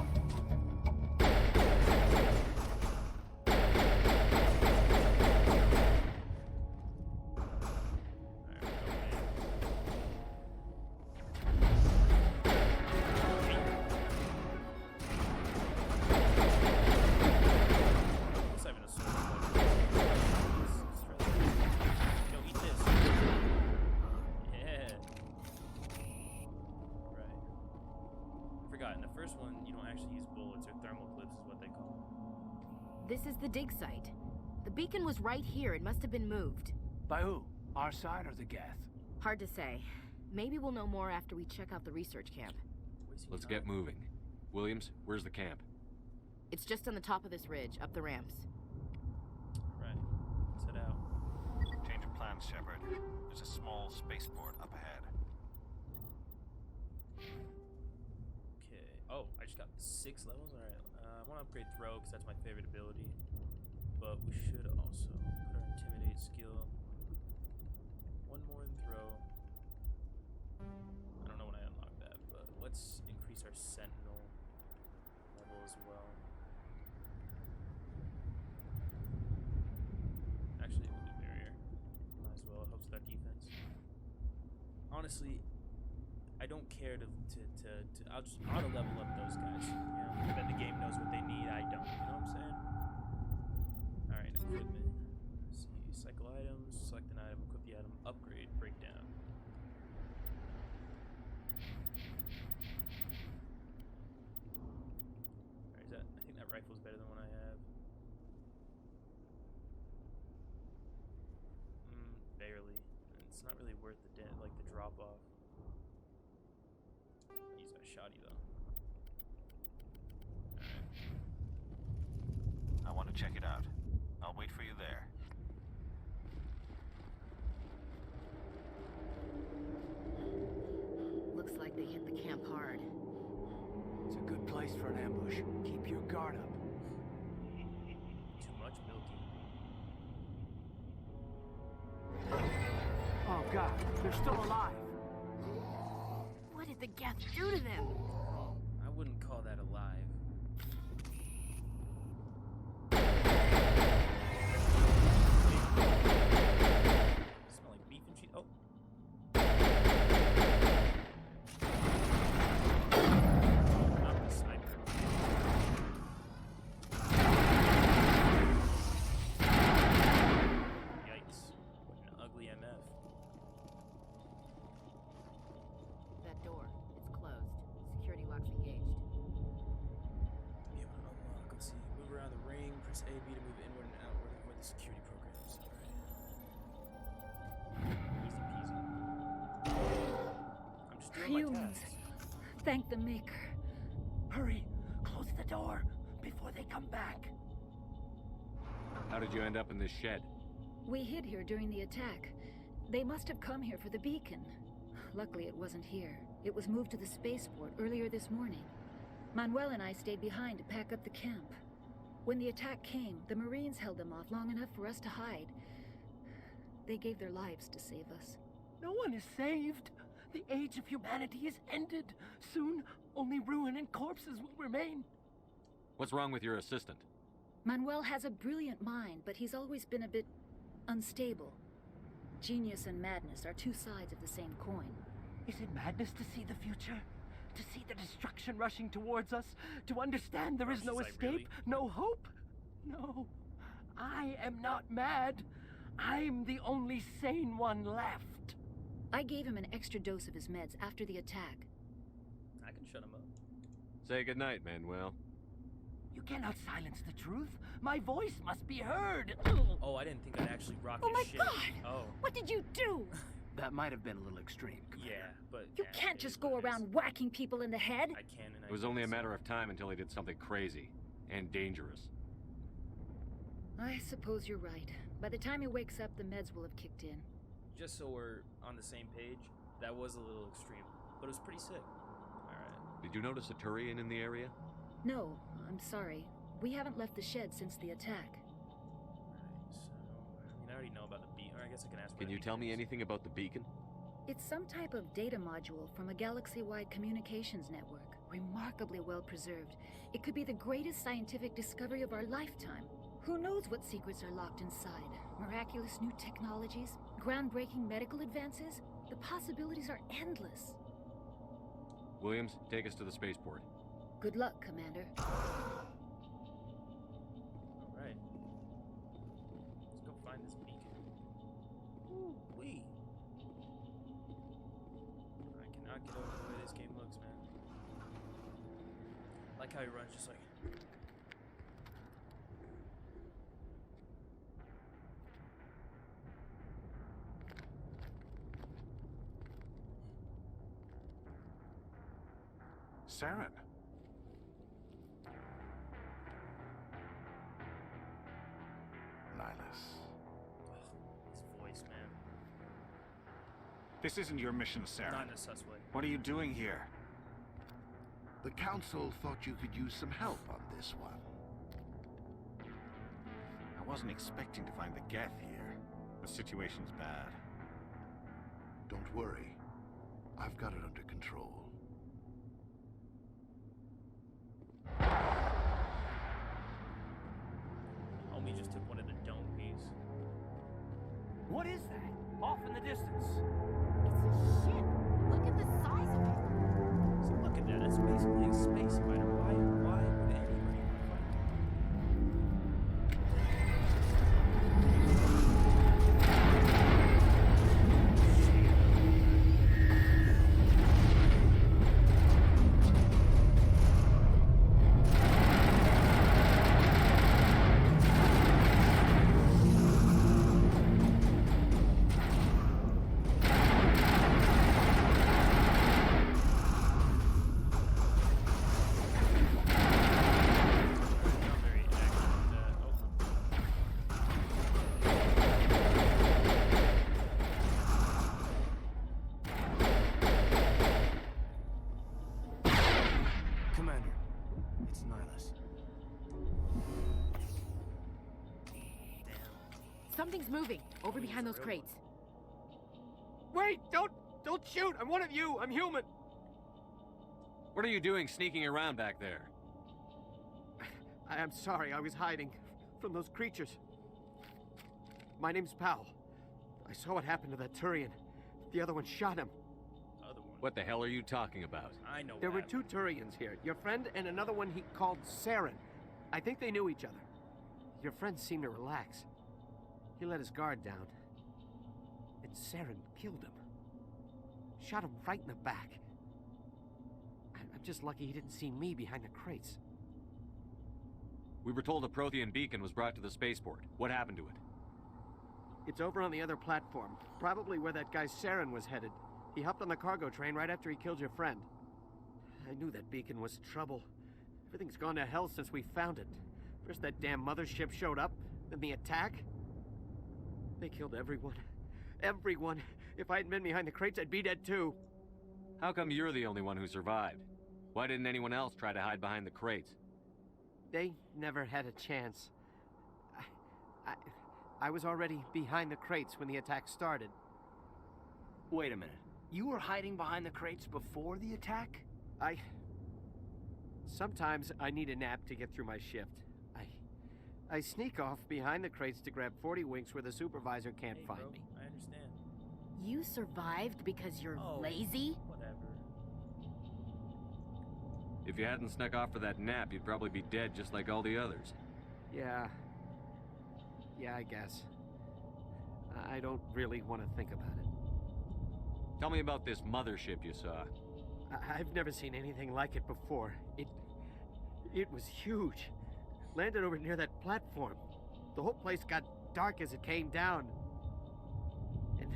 This is the dig site. The beacon was right here. It must have been moved. By who? Our side or the Geth? Hard to say. Maybe we'll know more after we check out the research camp. Let's get moving. Williams, where's the camp? It's just on the top of this ridge, up the ramps. Right. Let's head out. Change of plans, Shepard. There's a small spaceport up ahead. Okay. Oh, I just got 6 levels? Alright. I want to upgrade throw because that's my favorite ability. But we should also put our intimidate skill. One more in throw. I don't know when I unlock that, but let's increase our sentinel level as well. Actually, we'll do barrier. Might as well. It helps with our defense. Honestly, I don't care to I'll just auto level up those guys. You know, then the game knows what they need. I don't. You know what I'm saying? All right, equipment. Let's see, cycle items. Select an item. Equip the item. Upgrade. Breakdown. All right, is that? I think that rifle's better than what I have. Barely. It's not really worth the drop off. Use that shoddy though. I want to check it out. I'll wait for you there. Looks like they hit the camp hard. It's a good place for an ambush. Keep your guard up. Too much milking. Oh God, they're still alive. What in did the Geth do to them? I wouldn't call that alive. Smell like beef and cheese. Oh. Not the sniper. Yikes. What an ugly MF. That door. It's closed. Security lock's engaged. Be able to unlock. Let's see. Move around the ring. Press A, B to move inward and outward. Avoid the security programs. Alright. Easy peasy. I'm just doing my Humans. tasks. Thank the Maker. Hurry! Close the door before they come back. How did you end up in this shed? We hid here during the attack. They must have come here for the beacon. Luckily, it wasn't here. It was moved to the spaceport earlier this morning. Manuel and I stayed behind to pack up the camp. When the attack came, the Marines held them off long enough for us to hide. They gave their lives to save us. No one is saved. The age of humanity is ended. Soon, only ruin and corpses will remain. What's wrong with your assistant? Manuel has a brilliant mind, but he's always been a bit unstable. Genius and madness are two sides of the same coin. Is it madness to see the future? To see the destruction rushing towards us? To understand there is no escape, no hope? No, I am not mad. I'm the only sane one left. I gave him an extra dose of his meds after the attack. I can shut him up. Say goodnight, Manuel. You cannot silence the truth. My voice must be heard. Oh, I didn't think I'd actually rock Oh his my shit. God! Oh. What did you do? That might have been a little extreme. Yeah, but... You can't just go around whacking people in the head. I can and It was only a matter of time until he did something crazy and dangerous. I suppose you're right. By the time he wakes up, the meds will have kicked in. Just so we're on the same page, that was a little extreme, but it was pretty sick. Alright. Did you notice a Turian in the area? No, I'm sorry. We haven't left the shed since the attack. Alright, so... I mean, I already know about the beacon, or I guess I can ask Can you tell me anything about the beacon? It's some type of data module from a galaxy-wide communications network. Remarkably well preserved. It could be the greatest scientific discovery of our lifetime. Who knows what secrets are locked inside? Miraculous new technologies? Groundbreaking medical advances? The possibilities are endless. Williams, take us to the spaceport. Good luck, Commander. Alright. Let's go find this beacon. Ooh-wee. I cannot get over the way this game looks, man. Like how he runs just like... Saren. Nihilus. His voice, man. This isn't your mission, Saren. Not in a sus way. What are you doing here? The Council thought you could use some help on this one. I wasn't expecting to find the Geth here. The situation's bad. Don't worry. I've got it under control. Homie just took one of the dome piece. What is that? Off in the distance. It's a ship. Look at the size of it. So look at that. That's basically a space fighter. Why would anybody want to fight Commander, it's Nihilus. Something's moving over behind those crates. Wait! Don't shoot! I'm one of you! I'm human! What are you doing sneaking around back there? I'm sorry, I was hiding from those creatures. My name's Powell. I saw what happened to that Turian. The other one shot him. What the hell are you talking about? I know. There were two Turians here. Your friend and another one he called Saren. I think they knew each other. Your friend seemed to relax. He let his guard down. And Saren killed him. Shot him right in the back. I'm just lucky he didn't see me behind the crates. We were told a Prothean beacon was brought to the spaceport. What happened to it? It's over on the other platform. Probably where that guy Saren was headed. He hopped on the cargo train right after he killed your friend. I knew that beacon was trouble. Everything's gone to hell since we found it. First that damn mothership showed up, then the attack. They killed everyone. Everyone. If I hadn't been behind the crates, I'd be dead too. How come you're the only one who survived? Why didn't anyone else try to hide behind the crates? They never had a chance. I was already behind the crates when the attack started. Wait a minute. You were hiding behind the crates before the attack? Sometimes I need a nap to get through my shift. I sneak off behind the crates to grab 40 winks where the supervisor can't find me. I understand. You survived because you're lazy? Whatever. If you hadn't snuck off for that nap, you'd probably be dead just like all the others. Yeah, I guess. I don't really want to think about it. Tell me about this mothership you saw. I've never seen anything like it before. It was huge. Landed over near that platform. The whole place got dark as it came down. And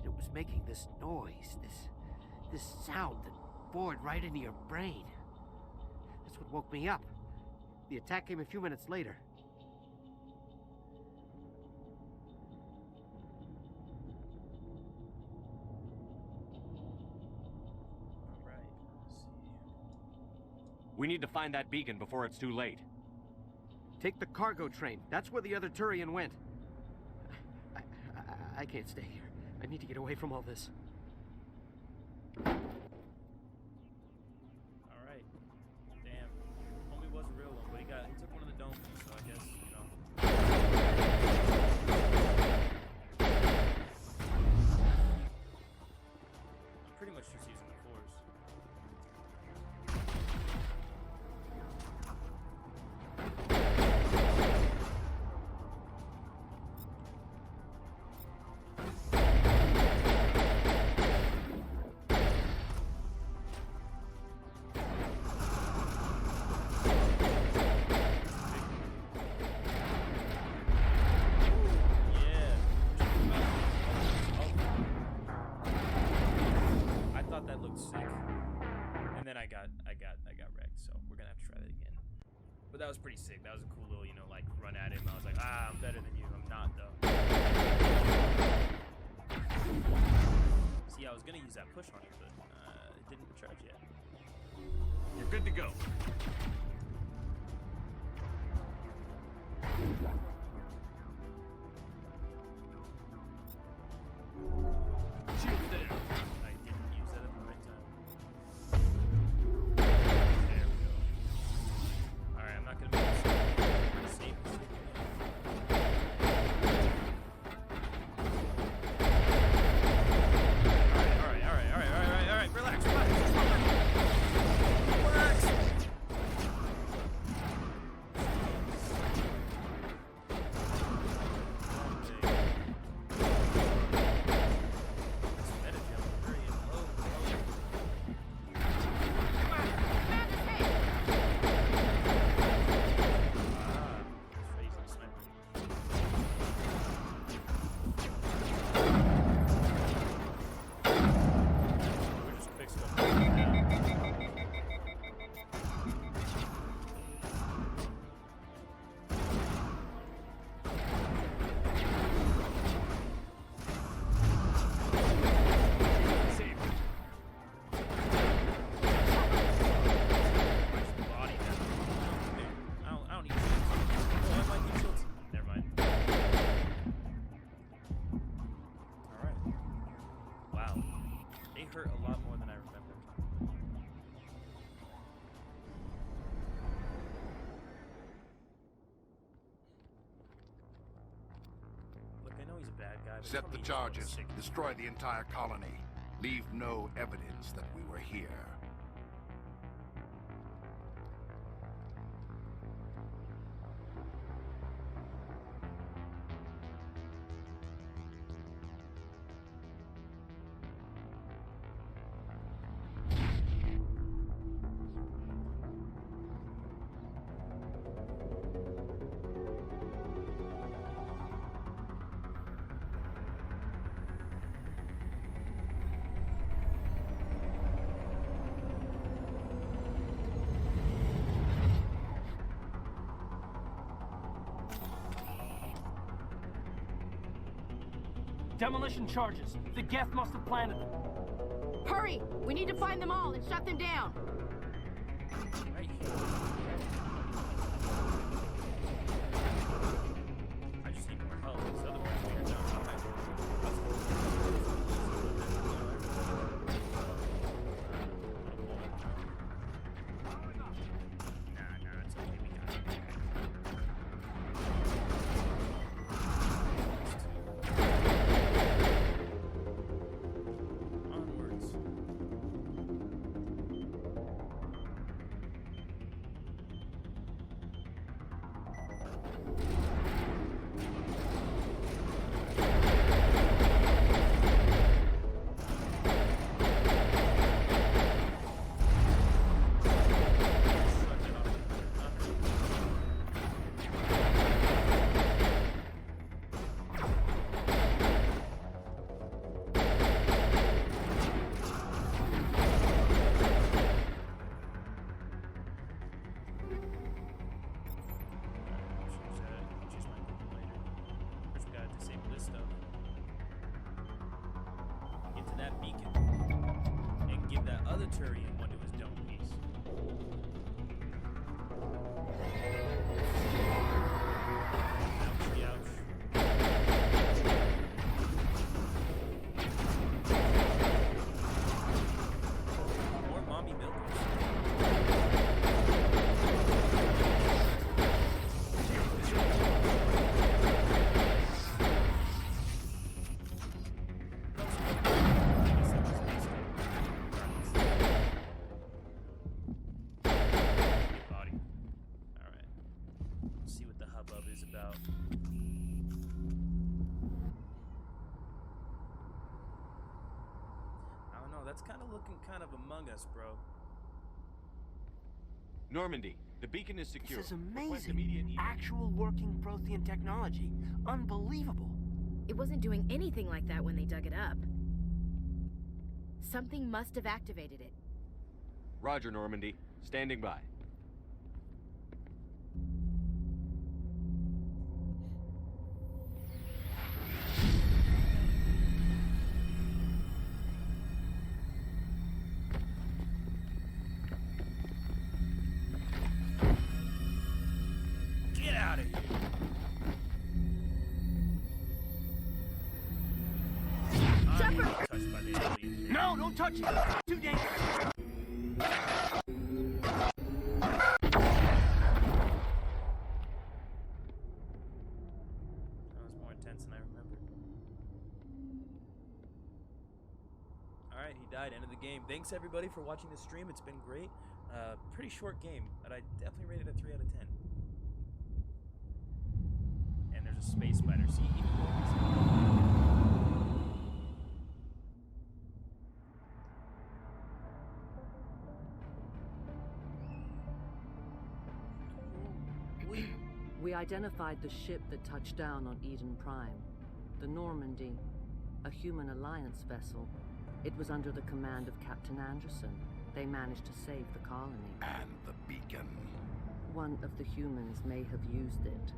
it was making this noise, this sound that bored right into your brain. That's what woke me up. The attack came a few minutes later. We need to find that beacon before it's too late. Take the cargo train. That's where the other Turian went. I can't stay here. I need to get away from all this. Alright. Damn. Homie was a real one, but he took one of the dome things, so I guess, you know. I'm pretty much just using the force. That looked sick, and then I got wrecked. So we're gonna have to try that again. But that was pretty sick. That was a cool little, you know, like run at him. I was like, I'm better than you. I'm not though. See, I was gonna use that push on him, but it didn't charge yet. You're good to go. Shoot there. I didn't use that at the right time. There we go. Alright, I'm not gonna make this. I'm gonna save this. Alright. Relax. bad guy. But Set tell the me he's not charges. sick. Destroy the entire colony. Leave no evidence that we were here. Demolition charges. The Geth must have planted them. Hurry! We need to find them all and shut them down. Right here. I just need more help, because otherwise we are down behind. Nah, it's okay, we got it. Onwards. Get to that beacon and give that other Turian one to his dome piece. Ouchie, ouch. More mommy milkers. Body. Alright. Let's see what the hubbub is about. I don't know, that's kind of looking kind of Among Us, bro. Normandy, the beacon is secure. This is Request amazing. immediate Actual working Prothean technology. Unbelievable. It wasn't doing anything like that when they dug it up. Something must have activated it. Roger, Normandy. Standing by. Get out of here! I'm being touched by the alien. No, don't touch it. Too dangerous. That was more intense than I remembered. Alright, he died. End of the game. Thanks everybody for watching this stream. It's been great. Pretty short game, but I definitely rated it a 3 out of 10. And there's a space spider. See, even more We identified the ship that touched down on Eden Prime. The Normandy, a human alliance vessel. It was under the command of Captain Anderson. They managed to save the colony. And the beacon. One of the humans may have used it.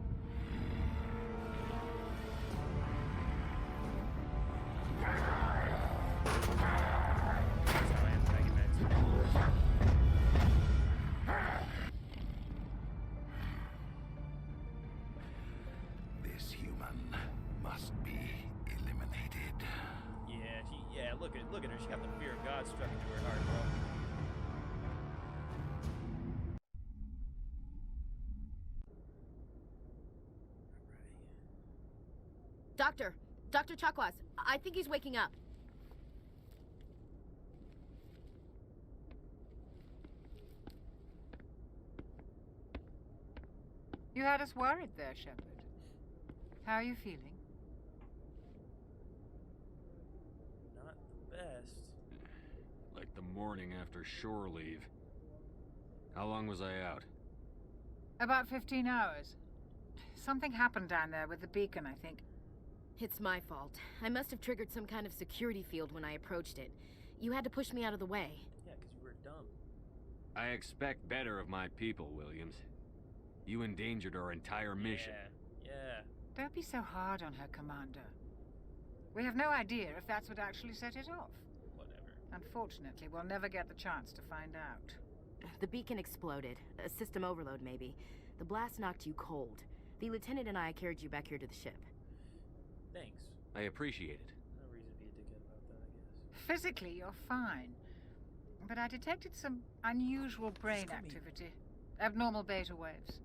This human must be eliminated. Yeah, look at her. She got the fear of God struck into her heart, bro. Doctor, Dr. Chakwas, I think he's waking up. You had us worried there, Shepard. How are you feeling? Not the best. Like the morning after shore leave. How long was I out? About 15 hours. Something happened down there with the beacon, I think. It's my fault. I must have triggered some kind of security field when I approached it. You had to push me out of the way. Yeah, because you were dumb. I expect better of my people, Williams. You endangered our entire mission. Yeah. Don't be so hard on her, Commander. We have no idea if that's what actually set it off. Whatever. Unfortunately, we'll never get the chance to find out. The beacon exploded. A system overload, maybe. The blast knocked you cold. The lieutenant and I carried you back here to the ship. Thanks. I appreciate it. No reason to be a dickhead about that, I guess. Physically, you're fine. But I detected some unusual brain activity. Abnormal beta waves.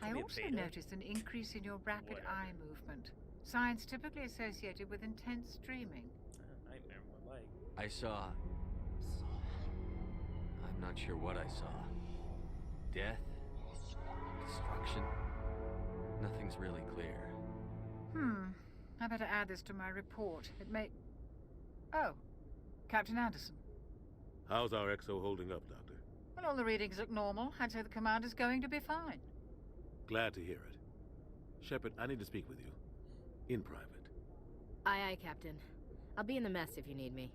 I also noticed an increase in your rapid eye movement. Signs typically associated with intense dreaming. Nightmare, more like. I saw... I'm not sure what I saw. Death? Destruction? Nothing's really clear. I better add this to my report. It may... Oh, Captain Anderson. How's our XO holding up, Doctor? Well, all the readings look normal. I'd say the commander's going to be fine. Glad to hear it. Shepard, I need to speak with you. In private. Aye, aye, Captain. I'll be in the mess if you need me.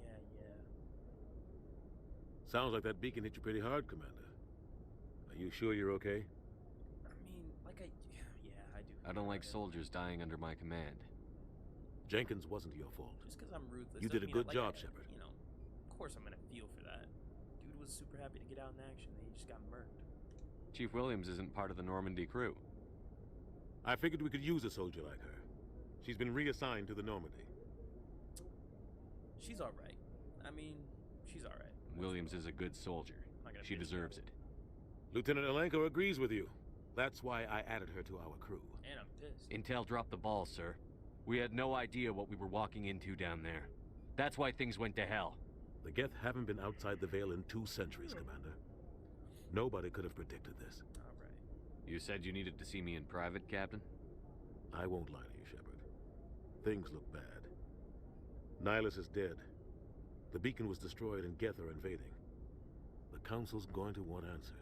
Yeah. Sounds like that beacon hit you pretty hard, Commander. Are you sure you're okay? I mean, yeah, I do. I don't like soldiers dying under my command. Jenkins wasn't your fault. Just because I'm ruthless. You did a good job, Shepard. You know, of course I'm gonna feel for that. Dude was super happy to get out in action, and he just got murked. Chief Williams isn't part of the Normandy crew. I figured we could use a soldier like her. She's been reassigned to the Normandy. She's alright. I mean, she's alright. Williams is a good soldier. She deserves it. Lieutenant Alenko agrees with you. That's why I added her to our crew. And I'm pissed. Intel dropped the ball, sir. We had no idea what we were walking into down there. That's why things went to hell. The Geth haven't been outside the Veil in 2 centuries, Commander. Nobody could have predicted this. Alright. You said you needed to see me in private, Captain? I won't lie to you, Shepard. Things look bad. Nihilus is dead. The beacon was destroyed and Geth are invading. The Council's going to want answers.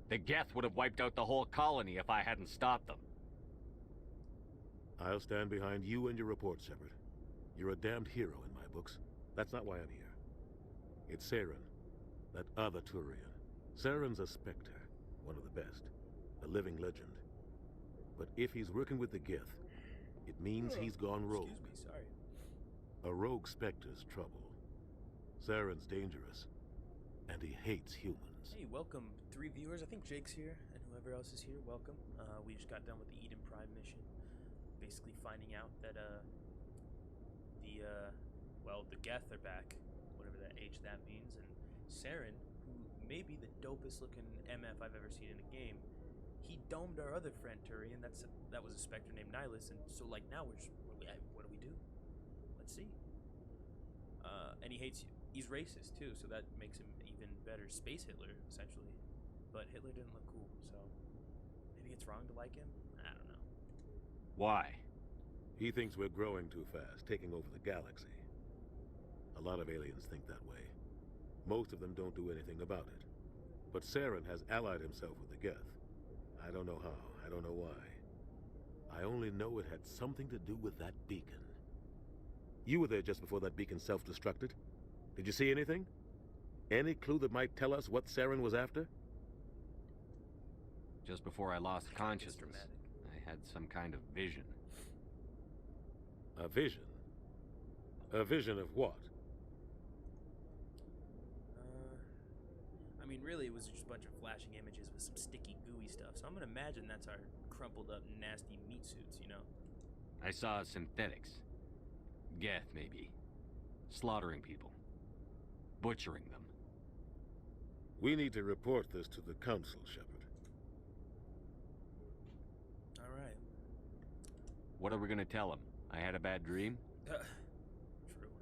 The Geth would have wiped out the whole colony if I hadn't stopped them. I'll stand behind you and your report, Shepard. You're a damned hero in my books. That's not why I'm here. It's Saren, that other Turian. Saren's a Spectre, one of the best, a living legend. But if he's working with the Geth, it means he's gone rogue. Excuse me, sorry. A rogue Spectre's trouble. Saren's dangerous, and he hates humans. Hey, welcome, 3 viewers. I think Jake's here, and whoever else is here, welcome. We just got done with the Eden Prime mission. Basically finding out that, the Geth are back, whatever that means, and Saren, who may be the dopest looking MF I've ever seen in a game, he domed our other friend Turian. That was a Spectre named Nihilus, and so like now what do we do? Let's see. And he hates you. He's racist too, so that makes him even better. Space Hitler, essentially. But Hitler didn't look cool, so maybe it's wrong to like him? I don't know. Why? He thinks we're growing too fast, taking over the galaxy. A lot of aliens think that way. Most of them don't do anything about it. But Saren has allied himself with the Geth. I don't know how, I don't know why. I only know it had something to do with that beacon. You were there just before that beacon self-destructed. Did you see anything? Any clue that might tell us what Saren was after? Just before I lost consciousness, I had some kind of vision. A vision? A vision of what? I mean, really, it was just a bunch of flashing images with some sticky, gooey stuff. So I'm gonna imagine that's our crumpled up, nasty meat suits, you know? I saw synthetics. Geth, maybe. Slaughtering people. Butchering them. We need to report this to the Council, Shepard. Alright. What are we gonna tell him? I had a bad dream? True.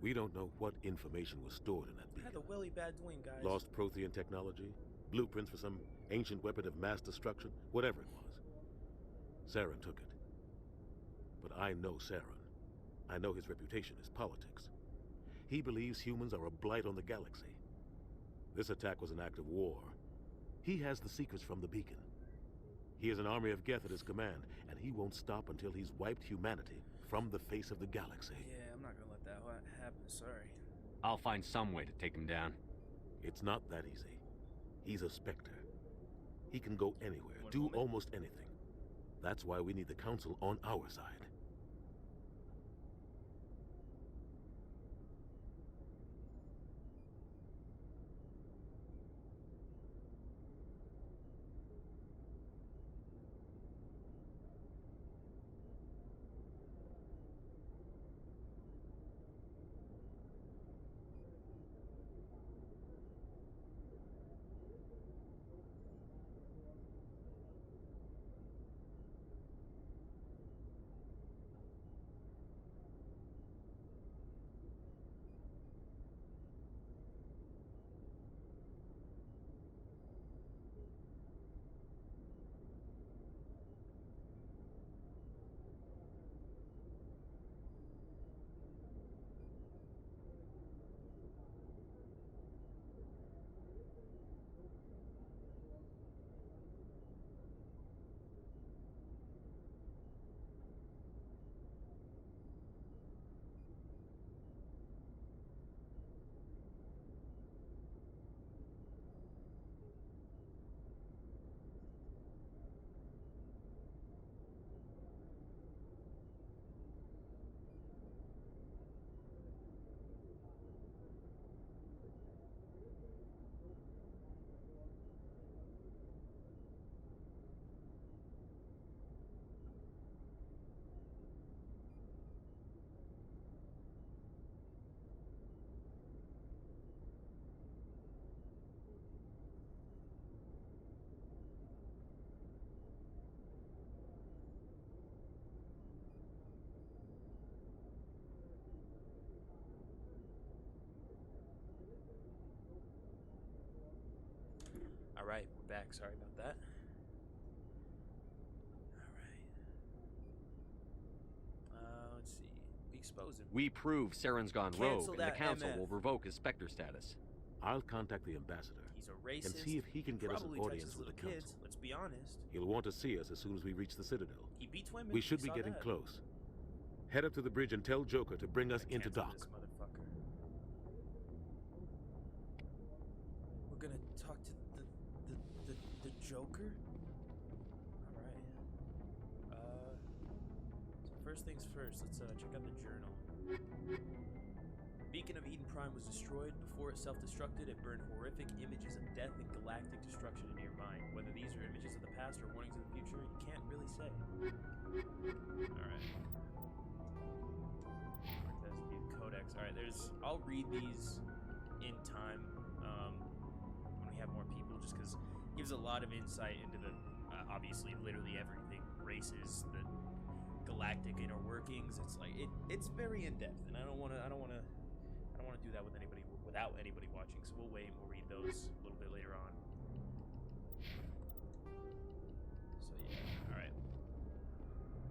We don't know what information was stored in that beacon. Had the Willy bad dream, guys. Lost Prothean technology, blueprints for some ancient weapon of mass destruction, whatever it was. Saren took it. But I know Saren. I know his reputation is politics. He believes humans are a blight on the galaxy. This attack was an act of war. He has the secrets from the beacon. He has an army of Geth at his command, and he won't stop until he's wiped humanity from the face of the galaxy. Yeah, I'm not gonna let that happen, sorry. I'll find some way to take him down. It's not that easy. He's a Spectre. He can go anywhere, do almost anything. That's why we need the Council on our side. Alright, we're back. Sorry about that. Alright. Let's see. We expose him. We prove Saren's gone rogue, and the that Council MF. will revoke his Spectre status. I'll contact the ambassador. He's a racist. And see if he can get us an Probably audience touches with the little Council. kids, let's be honest. He'll want to see us as soon as we reach the Citadel. He beats women. We should be saw getting that. close. Head up to the bridge and tell Joker to bring us into Cancel dock. this motherfucker. We're gonna talk to the Joker? Alright. So first things first, let's check out the journal. Beacon of Eden Prime was destroyed. Before it self-destructed, it burned horrific images of death and galactic destruction into your mind. Whether these are images of the past or warnings of the future, you can't really say. Alright. That's view codex. Alright, I'll read these in time when we have more people, just because it gives a lot of insight into the, obviously, literally everything. Races, the galactic inner workings. It's like, it's very in-depth, and I don't want to do that with anybody without anybody watching, so we'll wait and we'll read those a little bit later on. So yeah, alright.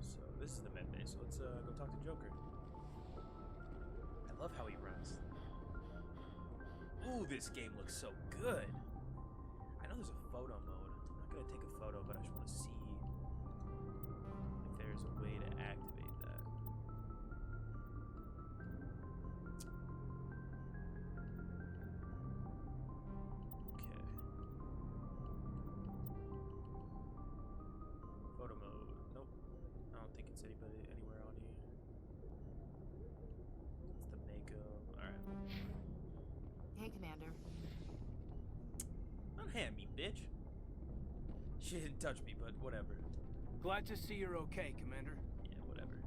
So this is the med bay, so let's go talk to Joker. I love how he runs. Ooh, this game looks so good! I know there's a photo mode. I'm not gonna take a photo, but I just want to see if there's a way to activate that. Photo mode. Nope. I don't think it's anywhere on here. It's the makeup. Alright. Hey, Commander. Unhand me, bitch. She didn't touch me, but whatever. Glad to see you're okay, Commander. Yeah, whatever.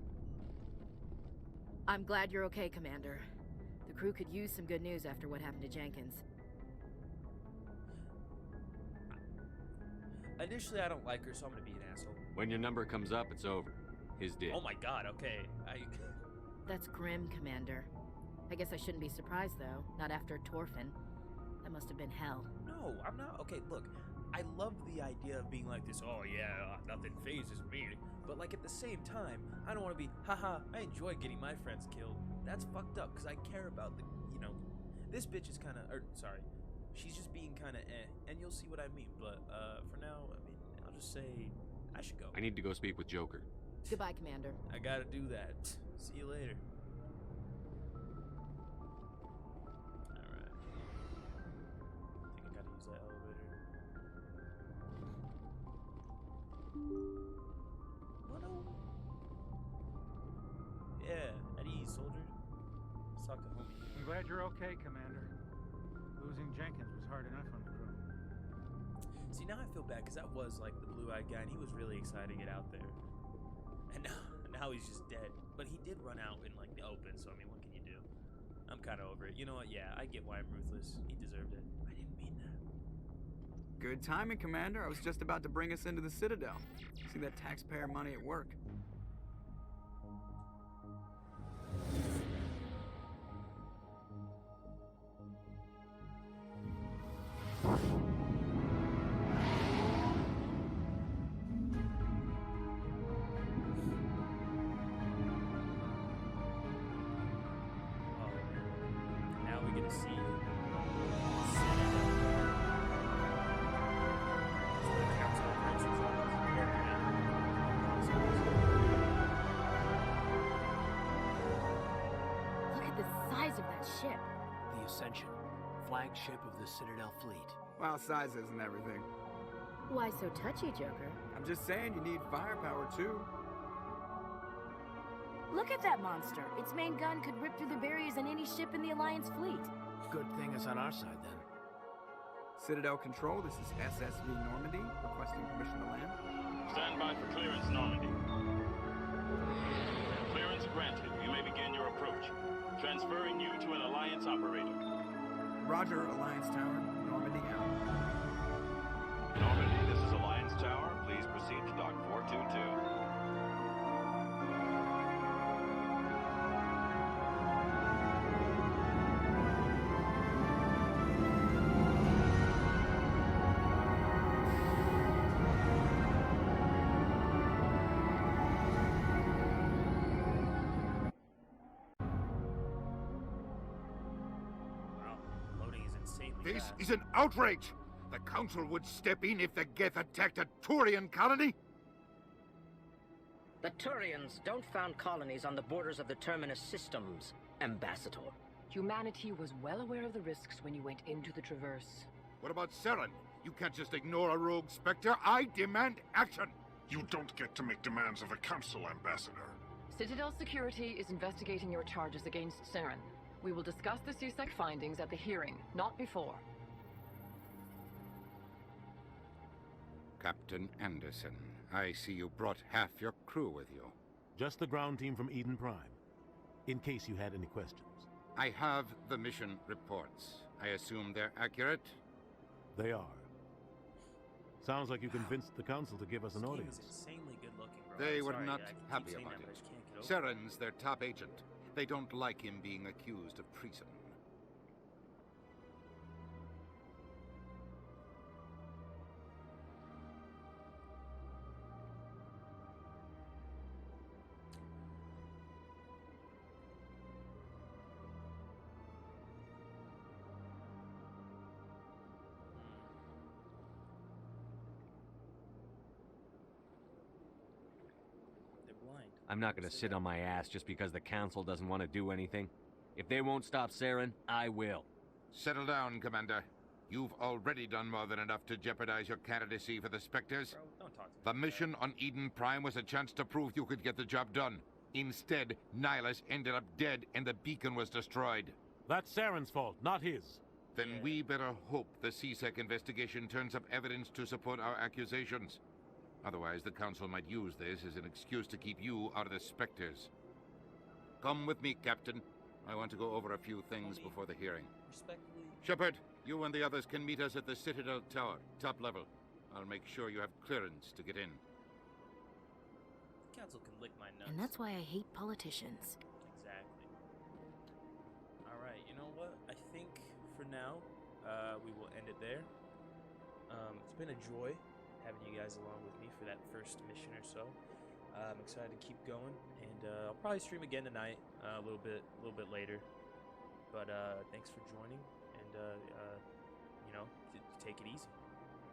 I'm glad you're okay, Commander. The crew could use some good news after what happened to Jenkins. Initially, I don't like her, so I'm gonna be an asshole. When your number comes up, it's over. His did. Oh my god, okay. That's grim, Commander. I guess I shouldn't be surprised, though. Not after Torfin. That must have been hell. No, I'm not. Okay, look. I love the idea of being like this, oh yeah, nothing phases me. But like at the same time, I don't want to be, haha, I enjoy getting my friends killed. That's fucked up, because I care about the, you know, this bitch is kind of, sorry, she's just being kind of and you'll see what I mean. But for now, I mean, I'll just say I should go. I need to go speak with Joker. Goodbye, Commander. I gotta do that. See you later. Alright. I think I gotta use that elevator. What? Yeah, at ease, soldier. Let's talk to homie. I'm glad you're okay, Commander. Losing Jenkins was hard enough on the crew. See, now I feel bad, because that was like the blue-eyed guy, and he was really excited to get out there. And now he's just dead. But he did run out in like the open, so I mean, what can you do? I'm kind of over it. You know what? Yeah, I get why I'm ruthless. He deserved it. I didn't mean that. Good timing, Commander. I was just about to bring us into the Citadel. See that taxpayer money at work. Now we get to see Look at the size of that ship. The Ascension, flagship of the Citadel fleet. Well, size isn't everything. Why so touchy, Joker? I'm just saying you need firepower, too. Look at that monster. Its main gun could rip through the barriers in any ship in the Alliance fleet. Good thing it's on our side, then. Citadel Control, this is SSV Normandy, requesting permission to land. Stand by for clearance, Normandy. Clearance granted. You may begin your approach. Transferring you to an Alliance operator. Roger, Alliance Tower. Normandy out. Normandy, this is Alliance Tower. Please proceed to Dock 422. This is an outrage! The Council would step in if the Geth attacked a Turian colony? The Turians don't found colonies on the borders of the Terminus systems, Ambassador. Humanity was well aware of the risks when you went into the Traverse. What about Saren? You can't just ignore a rogue Spectre. I demand action! You don't get to make demands of a Council, Ambassador. Citadel Security is investigating your charges against Saren. We will discuss the CSEC findings at the hearing, not before. Captain Anderson, I see you brought half your crew with you. Just the ground team from Eden Prime, in case you had any questions. I have the mission reports. I assume they're accurate? They are. Sounds like you convinced the Council to give us an audience. Insanely good looking, bro. They I'm were sorry, not I keep happy saying about that, but I it. just can't get over it. Saren's their top agent. They don't like him being accused of treason. I'm not gonna sit on my ass just because the Council doesn't want to do anything. If they won't stop Saren, I will. Settle down, Commander. You've already done more than enough to jeopardize your candidacy for the Spectres. Bro, don't talk to me. The mission on Eden Prime was a chance to prove you could get the job done. Instead, Nihilus ended up dead and the beacon was destroyed. That's Saren's fault, not his. Then we better hope the CSEC investigation turns up evidence to support our accusations. Otherwise, the Council might use this as an excuse to keep you out of the Spectres. Come with me, Captain. I want to go over a few things before the hearing. Respectfully. Shepard, you and the others can meet us at the Citadel Tower, top level. I'll make sure you have clearance to get in. council can lick my nuts. And that's why I hate politicians. Exactly. Alright, you know what? I think for now, we will end it there. It's been a joy having you guys along with me for that first mission or so. I'm excited to keep going, and I'll probably stream again tonight, a little bit later. But thanks for joining, and you know, take it easy.